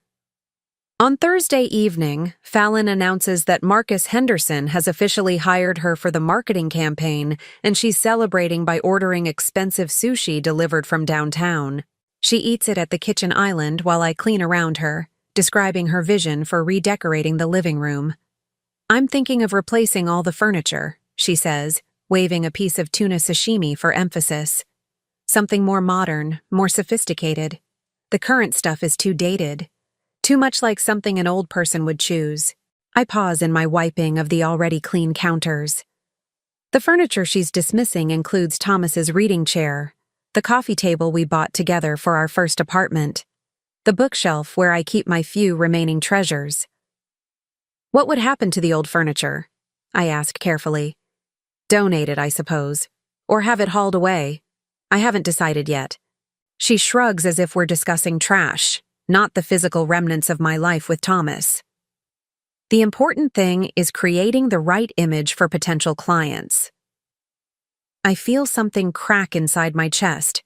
On Thursday evening, Fallon announces that Marcus Henderson has officially hired her for the marketing campaign, and she's celebrating by ordering expensive sushi delivered from downtown. She eats it at the kitchen island while I clean around her, describing her vision for redecorating the living room. I'm thinking of replacing all the furniture, she says, waving a piece of tuna sashimi for emphasis. Something more modern, more sophisticated. The current stuff is too dated. Too much like something an old person would choose. I pause in my wiping of the already clean counters. The furniture she's dismissing includes Thomas's reading chair, the coffee table we bought together for our first apartment, the bookshelf where I keep my few remaining treasures. What would happen to the old furniture? I ask carefully. Donate it, I suppose. Or have it hauled away. I haven't decided yet. She shrugs as if we're discussing trash, not the physical remnants of my life with Thomas. The important thing is creating the right image for potential clients. I feel something crack inside my chest,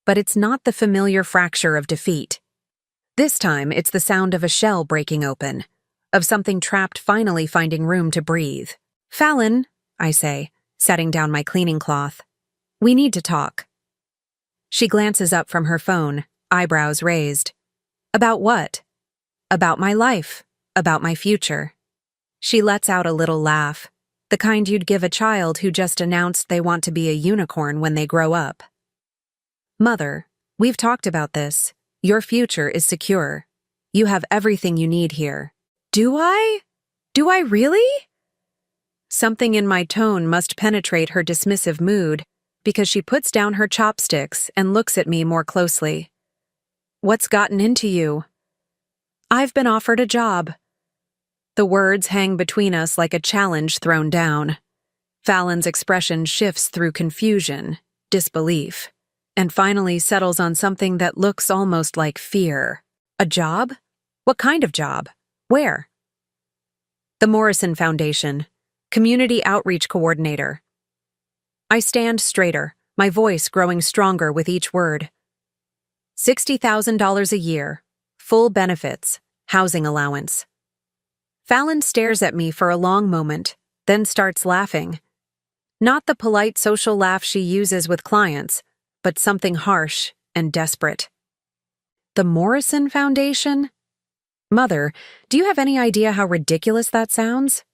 but it's not the familiar fracture of defeat. This time, it's the sound of a shell breaking open, of something trapped finally finding room to breathe. Fallon, I say, setting down my cleaning cloth. We need to talk. She glances up from her phone, eyebrows raised. About what? About my life. About my future. She lets out a little laugh, the kind you'd give a child who just announced they want to be a unicorn when they grow up. Mother, we've talked about this. Your future is secure. You have everything you need here. Do I? Do I really? Something in my tone must penetrate her dismissive mood, because she puts down her chopsticks and looks at me more closely. What's gotten into you? I've been offered a job. The words hang between us like a challenge thrown down. Fallon's expression shifts through confusion, disbelief, and finally settles on something that looks almost like fear. A job? What kind of job? Where? The Morrison Foundation, Community Outreach Coordinator. I stand straighter, my voice growing stronger with each word. $60,000 a year, full benefits, housing allowance. Fallon stares at me for a long moment, then starts laughing. Not the polite social laugh she uses with clients, but something harsh and desperate. The Morrison Foundation? Mother, do you have any idea how ridiculous that sounds?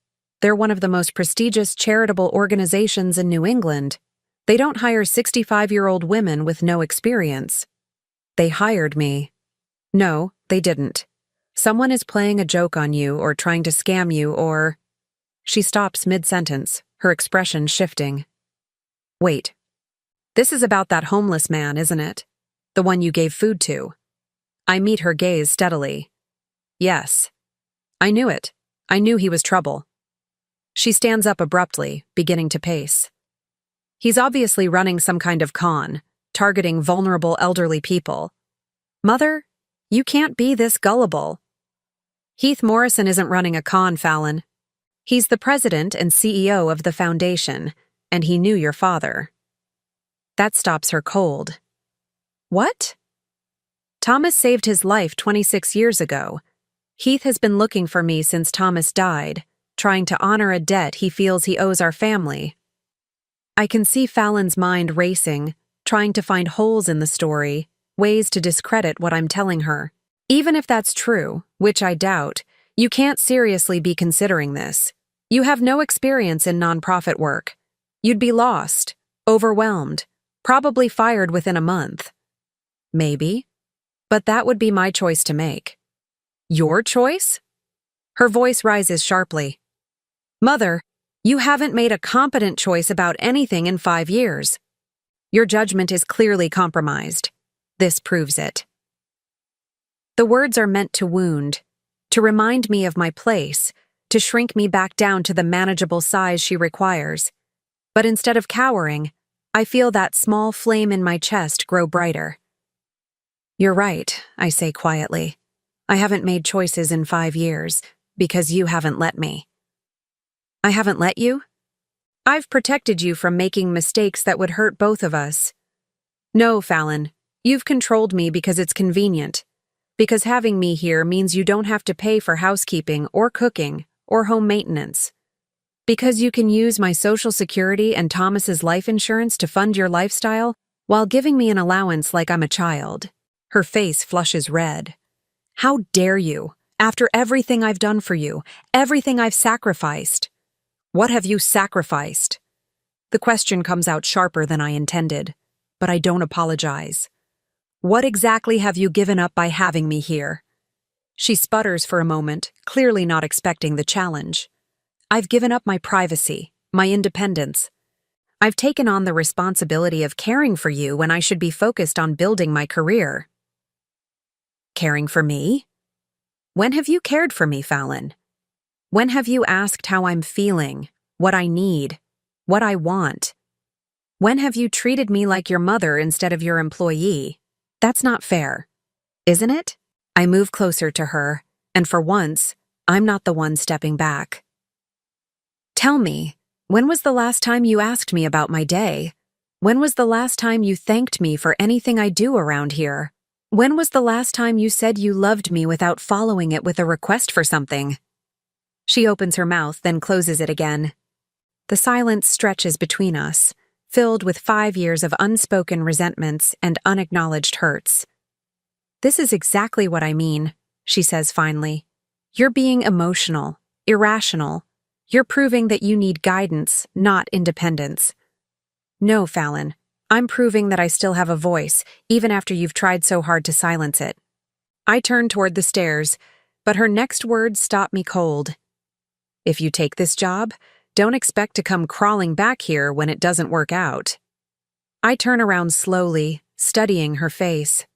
They're one of the most prestigious charitable organizations in New England. They don't hire 65-year-old women with no experience. They hired me. No, they didn't. Someone is playing a joke on you or trying to scam you or... She stops mid-sentence, her expression shifting. Wait. This is about that homeless man, isn't it? The one you gave food to. I meet her gaze steadily. Yes. I knew it. I knew he was trouble. She stands up abruptly, beginning to pace. He's obviously running some kind of con, targeting vulnerable elderly people. Mother, you can't be this gullible. Heath Morrison isn't running a con, Fallon. He's the president and CEO of the foundation, and he knew your father. That stops her cold. What? Thomas saved his life 26 years ago. Heath has been looking for me since Thomas died, trying to honor a debt he feels he owes our family. I can see Fallon's mind racing, trying to find holes in the story, ways to discredit what I'm telling her. Even if that's true, which I doubt, you can't seriously be considering this. You have no experience in nonprofit work. You'd be lost, overwhelmed, probably fired within a month. Maybe. But that would be my choice to make. Your choice? Her voice rises sharply. Mother, you haven't made a competent choice about anything in 5 years. Your judgment is clearly compromised. This proves it. The words are meant to wound, to remind me of my place, to shrink me back down to the manageable size she requires. But instead of cowering, I feel that small flame in my chest grow brighter. You're right, I say quietly. I haven't made choices in 5 years, because you haven't let me. I haven't let you? I've protected you from making mistakes that would hurt both of us. No, Fallon, you've controlled me because it's convenient. Because having me here means you don't have to pay for housekeeping or cooking or home maintenance. Because you can use my Social Security and Thomas's life insurance to fund your lifestyle while giving me an allowance like I'm a child. Her face flushes red. How dare you, after everything I've done for you, everything I've sacrificed? What have you sacrificed? The question comes out sharper than I intended, but I don't apologize. What exactly have you given up by having me here? She sputters for a moment, clearly not expecting the challenge. I've given up my privacy, my independence. I've taken on the responsibility of caring for you when I should be focused on building my career. Caring for me? When have you cared for me, Fallon? When have you asked how I'm feeling, what I need, what I want? When have you treated me like your mother instead of your employee? That's not fair, isn't it? I move closer to her, and for once, I'm not the one stepping back. Tell me, when was the last time you asked me about my day? When was the last time you thanked me for anything I do around here? When was the last time you said you loved me without following it with a request for something? She opens her mouth, then closes it again. The silence stretches between us, filled with 5 years of unspoken resentments and unacknowledged hurts. This is exactly what I mean, she says finally. You're being emotional, irrational. You're proving that you need guidance, not independence. No, Fallon, I'm proving that I still have a voice, even after you've tried so hard to silence it. I turn toward the stairs, but her next words stop me cold. If you take this job, don't expect to come crawling back here when it doesn't work out. I turn around slowly, studying her face.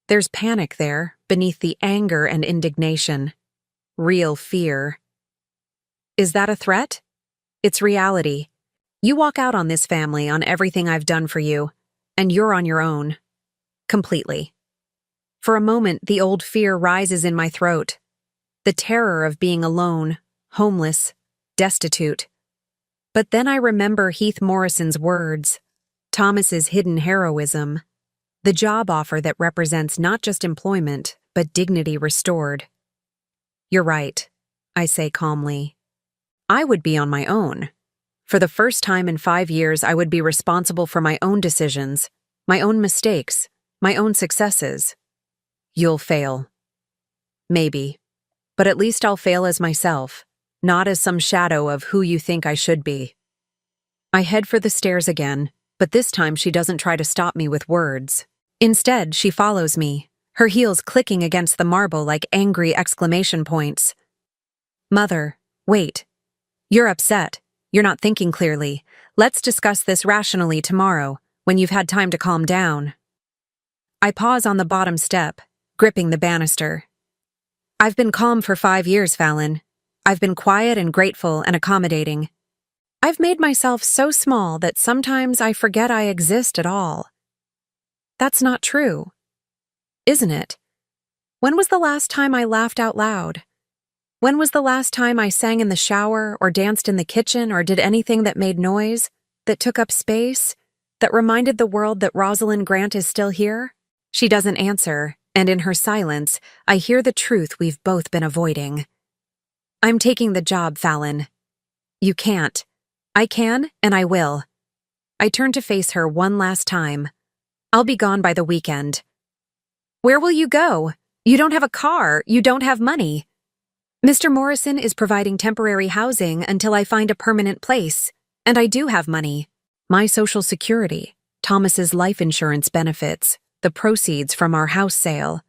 There's panic there, beneath the anger and indignation. Real fear. Is that a threat? It's reality. You walk out on this family, on everything I've done for you, and you're on your own. Completely. For a moment, the old fear rises in my throat. The terror of being alone, homeless, destitute. But then I remember Heath Morrison's words, Thomas's hidden heroism, the job offer that represents not just employment, but dignity restored. You're right, I say calmly. I would be on my own. For the first time in 5 years, I would be responsible for my own decisions, my own mistakes, my own successes. You'll fail. Maybe. But at least I'll fail as myself, not as some shadow of who you think I should be. I head for the stairs again, but this time she doesn't try to stop me with words. Instead, she follows me, her heels clicking against the marble like angry exclamation points. Mother, wait. You're upset. You're not thinking clearly. Let's discuss this rationally tomorrow, when you've had time to calm down. I pause on the bottom step, gripping the banister. I've been calm for 5 years, Fallon. I've been quiet and grateful and accommodating. I've made myself so small that sometimes I forget I exist at all. That's not true, isn't it? When was the last time I laughed out loud? When was the last time I sang in the shower or danced in the kitchen or did anything that made noise, that took up space, that reminded the world that Rosalind Grant is still here? She doesn't answer, and in her silence, I hear the truth we've both been avoiding. I'm taking the job, Fallon. You can't. I can, and I will. I turn to face her one last time. I'll be gone by the weekend. Where will you go? You don't have a car. You don't have money. Mr. Morrison is providing temporary housing until I find a permanent place, and I do have money. My Social Security, Thomas's life insurance benefits, the proceeds from our house sale.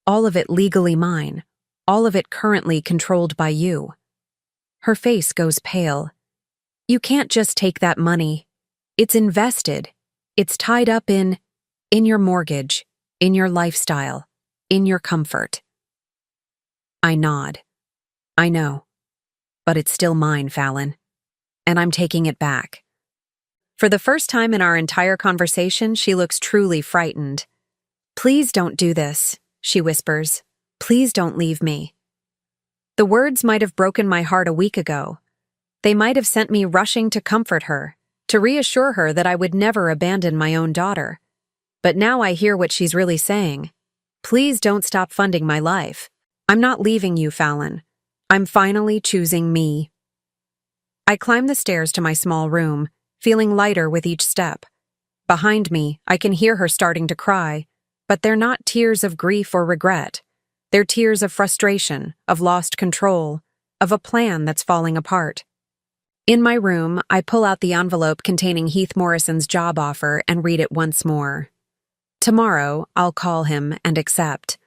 All of it legally mine, all of it currently controlled by you. Her face goes pale. You can't just take that money. It's invested. It's tied up in your mortgage, in your lifestyle, in your comfort. I nod. I know. But it's still mine, Fallon. And I'm taking it back. For the first time in our entire conversation, she looks truly frightened. Please don't do this, she whispers. Please don't leave me. The words might have broken my heart a week ago. They might have sent me rushing to comfort her, to reassure her that I would never abandon my own daughter. But now I hear what she's really saying. Please don't stop funding my life. I'm not leaving you, Fallon. I'm finally choosing me. I climb the stairs to my small room, feeling lighter with each step. Behind me, I can hear her starting to cry, but they're not tears of grief or regret. They're tears of frustration, of lost control, of a plan that's falling apart. In my room, I pull out the envelope containing Heath Morrison's job offer and read it once more. Tomorrow, I'll call him and accept.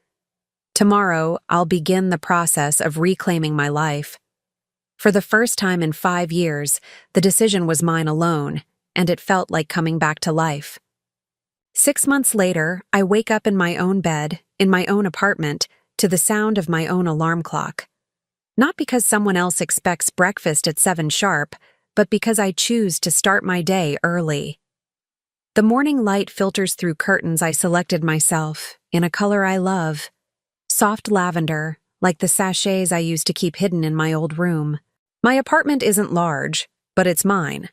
Tomorrow, I'll begin the process of reclaiming my life. For the first time in 5 years, the decision was mine alone, and it felt like coming back to life. 6 months later, I wake up in my own bed, in my own apartment, to the sound of my own alarm clock. Not because someone else expects breakfast at 7 sharp, but because I choose to start my day early. The morning light filters through curtains I selected myself, in a color I love. Soft lavender, like the sachets I used to keep hidden in my old room. My apartment isn't large, but it's mine.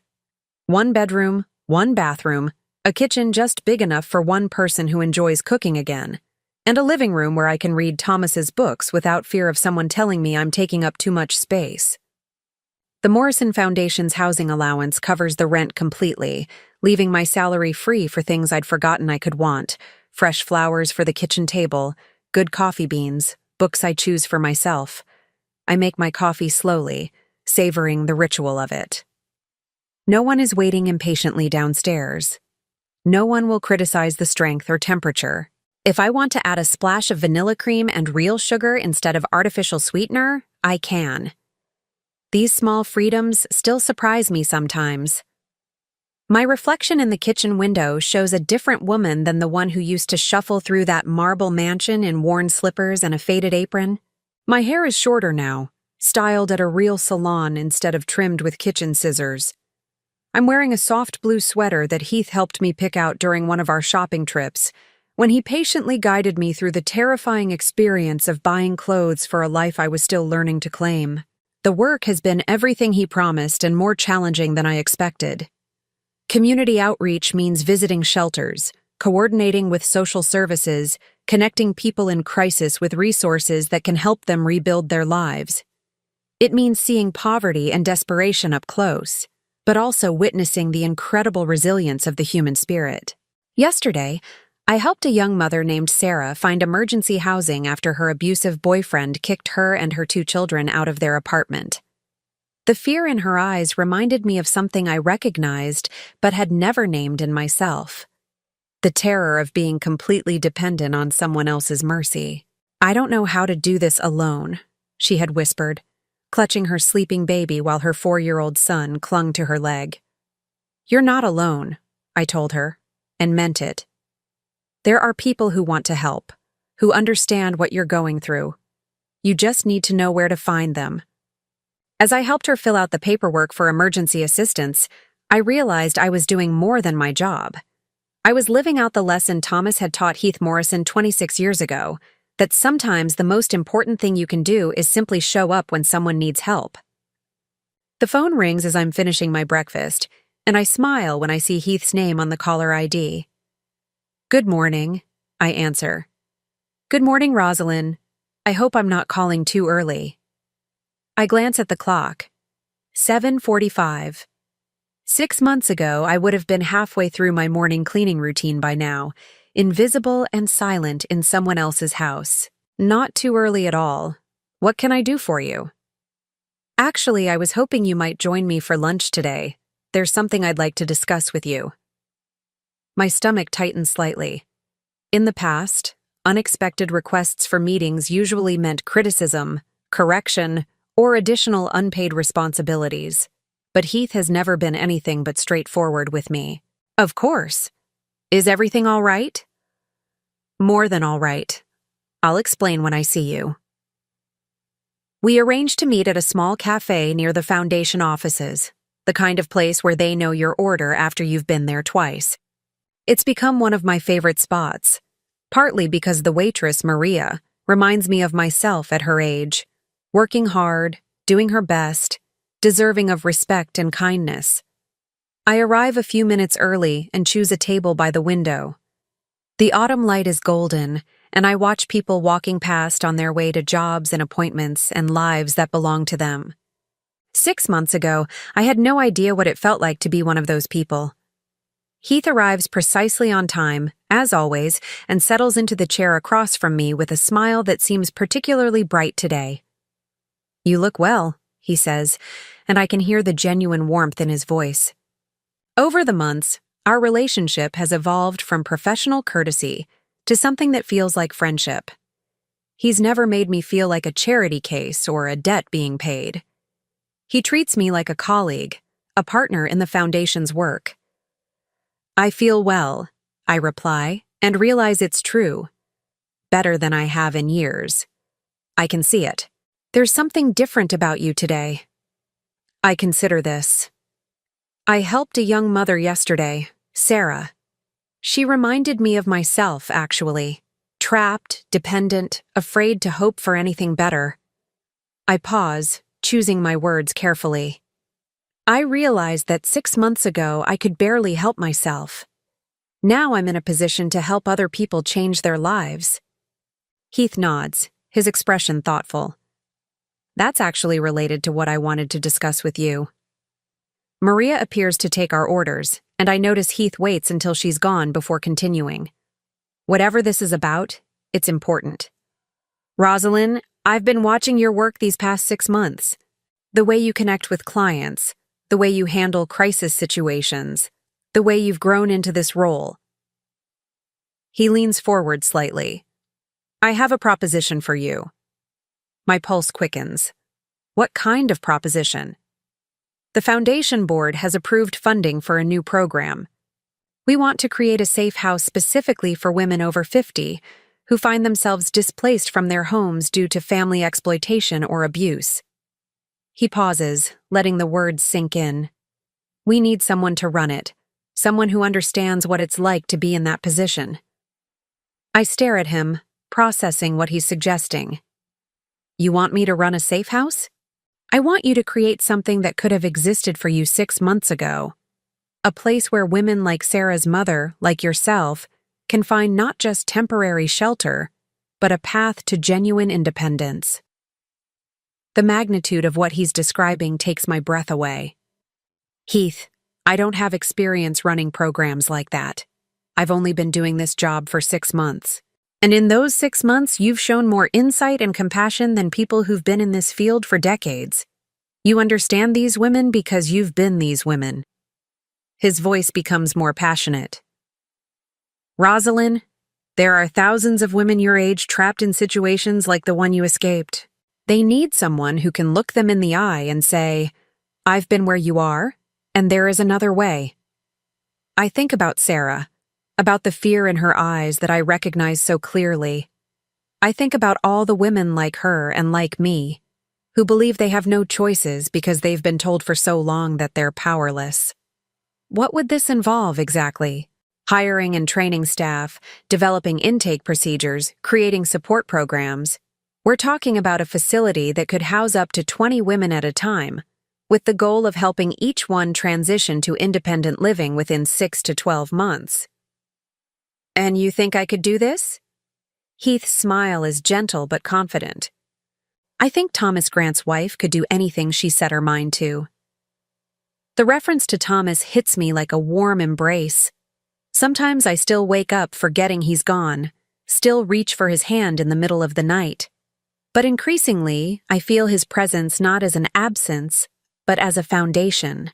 1 bedroom, 1 bathroom, a kitchen just big enough for one person who enjoys cooking again, and a living room where I can read Thomas's books without fear of someone telling me I'm taking up too much space. The Morrison Foundation's housing allowance covers the rent completely, leaving my salary free for things I'd forgotten I could want: fresh flowers for the kitchen table, good coffee beans, books I choose for myself. I make my coffee slowly, savoring the ritual of it. No one is waiting impatiently downstairs. No one will criticize the strength or temperature. If I want to add a splash of vanilla cream and real sugar instead of artificial sweetener, I can. These small freedoms still surprise me sometimes. My reflection in the kitchen window shows a different woman than the one who used to shuffle through that marble mansion in worn slippers and a faded apron. My hair is shorter now, styled at a real salon instead of trimmed with kitchen scissors. I'm wearing a soft blue sweater that Heath helped me pick out during one of our shopping trips, when he patiently guided me through the terrifying experience of buying clothes for a life I was still learning to claim. The work has been everything he promised and more challenging than I expected. Community outreach means visiting shelters, coordinating with social services, connecting people in crisis with resources that can help them rebuild their lives. It means seeing poverty and desperation up close, but also witnessing the incredible resilience of the human spirit. Yesterday, I helped a young mother named Sarah find emergency housing after her abusive boyfriend kicked her and her 2 children out of their apartment. The fear in her eyes reminded me of something I recognized but had never named in myself: the terror of being completely dependent on someone else's mercy. "I don't know how to do this alone," she had whispered, clutching her sleeping baby while her 4-year-old son clung to her leg. "You're not alone," I told her, and meant it. There are people who want to help, who understand what you're going through. You just need to know where to find them. As I helped her fill out the paperwork for emergency assistance, I realized I was doing more than my job. I was living out the lesson Thomas had taught Heath Morrison 26 years ago, that sometimes the most important thing you can do is simply show up when someone needs help. The phone rings as I'm finishing my breakfast, and I smile when I see Heath's name on the caller ID. "Good morning," I answer. "Good morning, Rosalind. I hope I'm not calling too early." I glance at the clock. 7:45. 6 months ago, I would have been halfway through my morning cleaning routine by now, invisible and silent in someone else's house. Not too early at all. What can I do for you? Actually, I was hoping you might join me for lunch today. There's something I'd like to discuss with you. My stomach tightens slightly. In the past, unexpected requests for meetings usually meant criticism, correction, or additional unpaid responsibilities. But Heath has never been anything but straightforward with me. "Of course. Is everything all right?" "More than all right. I'll explain when I see you." We arranged to meet at a small cafe near the foundation offices, the kind of place where they know your order after you've been there twice. It's become one of my favorite spots, partly because the waitress, Maria, reminds me of myself at her age, working hard, doing her best, deserving of respect and kindness. I arrive a few minutes early and choose a table by the window. The autumn light is golden, and I watch people walking past on their way to jobs and appointments and lives that belong to them. 6 months ago, I had no idea what it felt like to be one of those people. Heath arrives precisely on time, as always, and settles into the chair across from me with a smile that seems particularly bright today. "You look well," he says, and I can hear the genuine warmth in his voice. Over the months, our relationship has evolved from professional courtesy to something that feels like friendship. He's never made me feel like a charity case or a debt being paid. He treats me like a colleague, a partner in the Foundation's work. I feel well, I reply, and realize it's true. Better than I have in years. I can see it. There's something different about you today. I consider this. I helped a young mother yesterday, Sarah. She reminded me of myself, actually. Trapped, dependent, afraid to hope for anything better. I pause, choosing my words carefully. I realized that 6 months ago I could barely help myself. Now I'm in a position to help other people change their lives. Heath nods, his expression thoughtful. That's actually related to what I wanted to discuss with you. Maria appears to take our orders, and I notice Heath waits until she's gone before continuing. Whatever this is about, it's important. Rosalind, I've been watching your work these past 6 months. The way you connect with clients, the way you handle crisis situations, the way you've grown into this role. He leans forward slightly. I have a proposition for you. My pulse quickens. What kind of proposition? The Foundation Board has approved funding for a new program. We want to create a safe house specifically for women over 50 who find themselves displaced from their homes due to family exploitation or abuse. He pauses, letting the words sink in. We need someone to run it, someone who understands what it's like to be in that position. I stare at him, processing what he's suggesting. You want me to run a safe house? I want you to create something that could have existed for you 6 months ago. A place where women like Sarah's mother, like yourself, can find not just temporary shelter, but a path to genuine independence. The magnitude of what he's describing takes my breath away. Heath, I don't have experience running programs like that. I've only been doing this job for 6 months. And in those 6 months, you've shown more insight and compassion than people who've been in this field for decades. You understand these women because you've been these women. His voice becomes more passionate. Rosalind, there are thousands of women your age trapped in situations like the one you escaped. They need someone who can look them in the eye and say, I've been where you are, and there is another way. I think about Sarah, about the fear in her eyes that I recognize so clearly. I think about all the women like her and like me, who believe they have no choices because they've been told for so long that they're powerless. What would this involve exactly? Hiring and training staff, developing intake procedures, creating support programs. We're talking about a facility that could house up to 20 women at a time, with the goal of helping each one transition to independent living within 6 to 12 months. And you think I could do this? Heath's smile is gentle but confident. I think Thomas Grant's wife could do anything she set her mind to. The reference to Thomas hits me like a warm embrace. Sometimes I still wake up forgetting he's gone, still reach for his hand in the middle of the night. But increasingly, I feel his presence not as an absence, but as a foundation,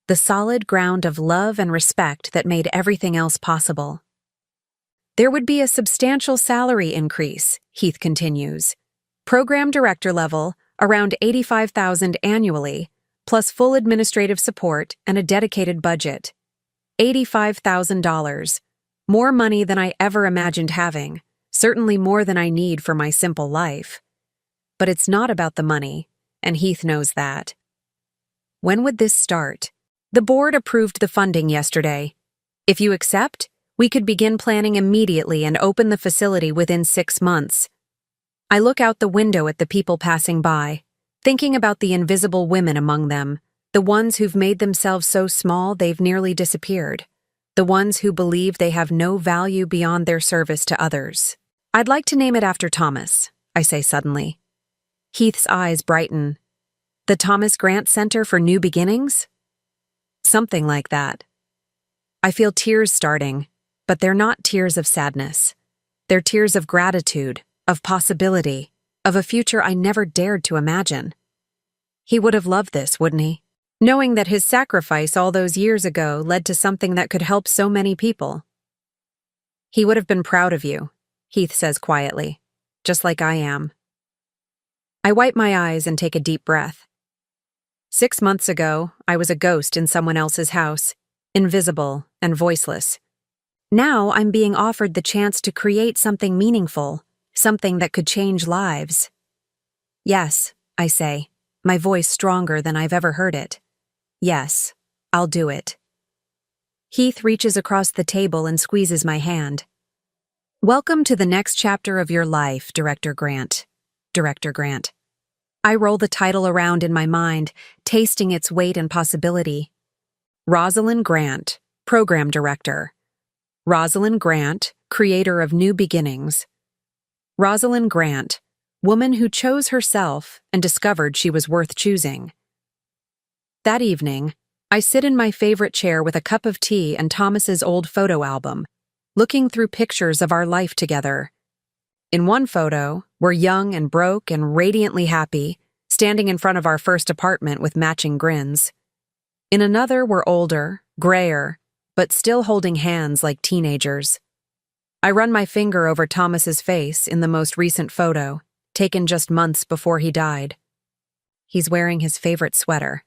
the solid ground of love and respect that made everything else possible. There would be a substantial salary increase, Heath continues. Program director level, around $85,000 annually, plus full administrative support and a dedicated budget. $85,000. More money than I ever imagined having, certainly more than I need for my simple life. But it's not about the money, and Heath knows that. When would this start? The board approved the funding yesterday. If you accept, we could begin planning immediately and open the facility within 6 months. I look out the window at the people passing by, thinking about the invisible women among them, the ones who've made themselves so small they've nearly disappeared, the ones who believe they have no value beyond their service to others. I'd like to name it after Thomas, I say suddenly. Heath's eyes brighten. The Thomas Grant Center for New Beginnings? Something like that. I feel tears starting, but they're not tears of sadness. They're tears of gratitude, of possibility, of a future I never dared to imagine. He would have loved this, wouldn't he? Knowing that his sacrifice all those years ago led to something that could help so many people. He would have been proud of you, Heath says quietly. just like I am. I wipe my eyes and take a deep breath. 6 months ago, I was a ghost in someone else's house, invisible and voiceless. Now I'm being offered the chance to create something meaningful, something that could change lives. Yes, I say, my voice stronger than I've ever heard it. Yes, I'll do it. Heath reaches across the table and squeezes my hand. Welcome to the next chapter of your life, Director Grant. Director Grant. I roll the title around in my mind, tasting its weight and possibility. Rosalind Grant, Program Director. Rosalind Grant, creator of New Beginnings. Rosalind Grant, woman who chose herself and discovered she was worth choosing. That evening, I sit in my favorite chair with a cup of tea and Thomas's old photo album, looking through pictures of our life together. In one photo, we're young and broke and radiantly happy, standing in front of our first apartment with matching grins. In another, we're older, grayer, but still holding hands like teenagers. I run my finger over Thomas's face in the most recent photo, taken just months before he died. He's wearing his favorite sweater,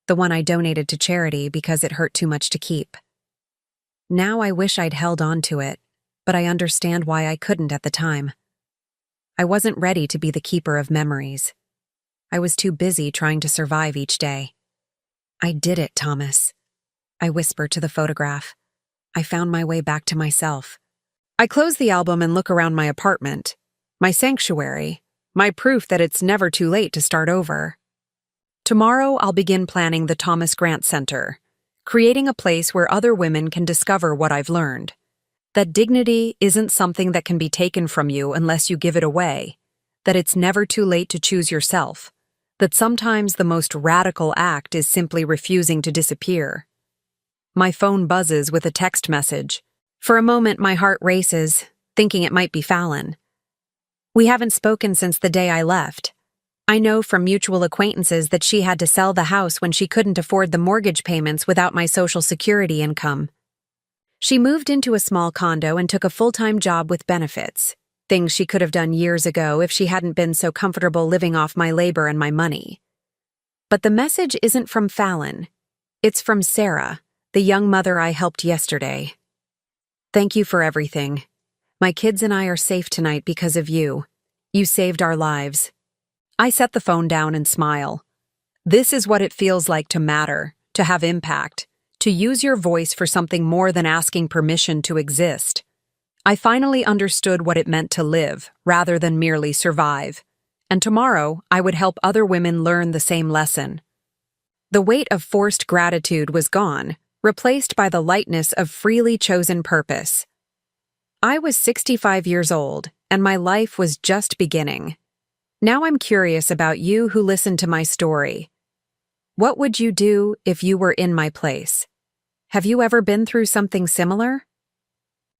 the one I donated to charity because it hurt too much to keep. Now I wish I'd held on to it, but I understand why I couldn't at the time. I wasn't ready to be the keeper of memories. I was too busy trying to survive each day. I did it, Thomas. I whisper to the photograph. I found my way back to myself. I close the album and look around my apartment, my sanctuary, my proof that it's never too late to start over. Tomorrow I'll begin planning the Thomas Grant Center, creating a place where other women can discover what I've learned. That dignity isn't something that can be taken from you unless you give it away, that it's never too late to choose yourself, that sometimes the most radical act is simply refusing to disappear. My phone buzzes with a text message. For a moment, my heart races, thinking it might be Fallon. We haven't spoken since the day I left. I know from mutual acquaintances that she had to sell the house when she couldn't afford the mortgage payments without my Social Security income. She moved into a small condo and took a full-time job with benefits, things she could have done years ago if she hadn't been so comfortable living off my labor and my money. But the message isn't from Fallon. It's from Sarah, the young mother I helped yesterday. Thank you for everything. My kids and I are safe tonight because of you. You saved our lives. I set the phone down and smile. This is what it feels like to matter, to have impact, to use your voice for something more than asking permission to exist. I finally understood what it meant to live, rather than merely survive. And tomorrow, I would help other women learn the same lesson. The weight of forced gratitude was gone, replaced by the lightness of freely chosen purpose. I was 65 years old, and my life was just beginning. Now I'm curious about you who listened to my story. What would you do if you were in my place? Have you ever been through something similar?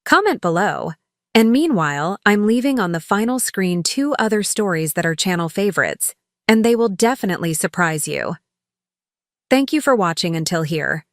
Comment below. And meanwhile, I'm leaving on the final screen 2 other stories that are channel favorites, and they will definitely surprise you. Thank you for watching until here.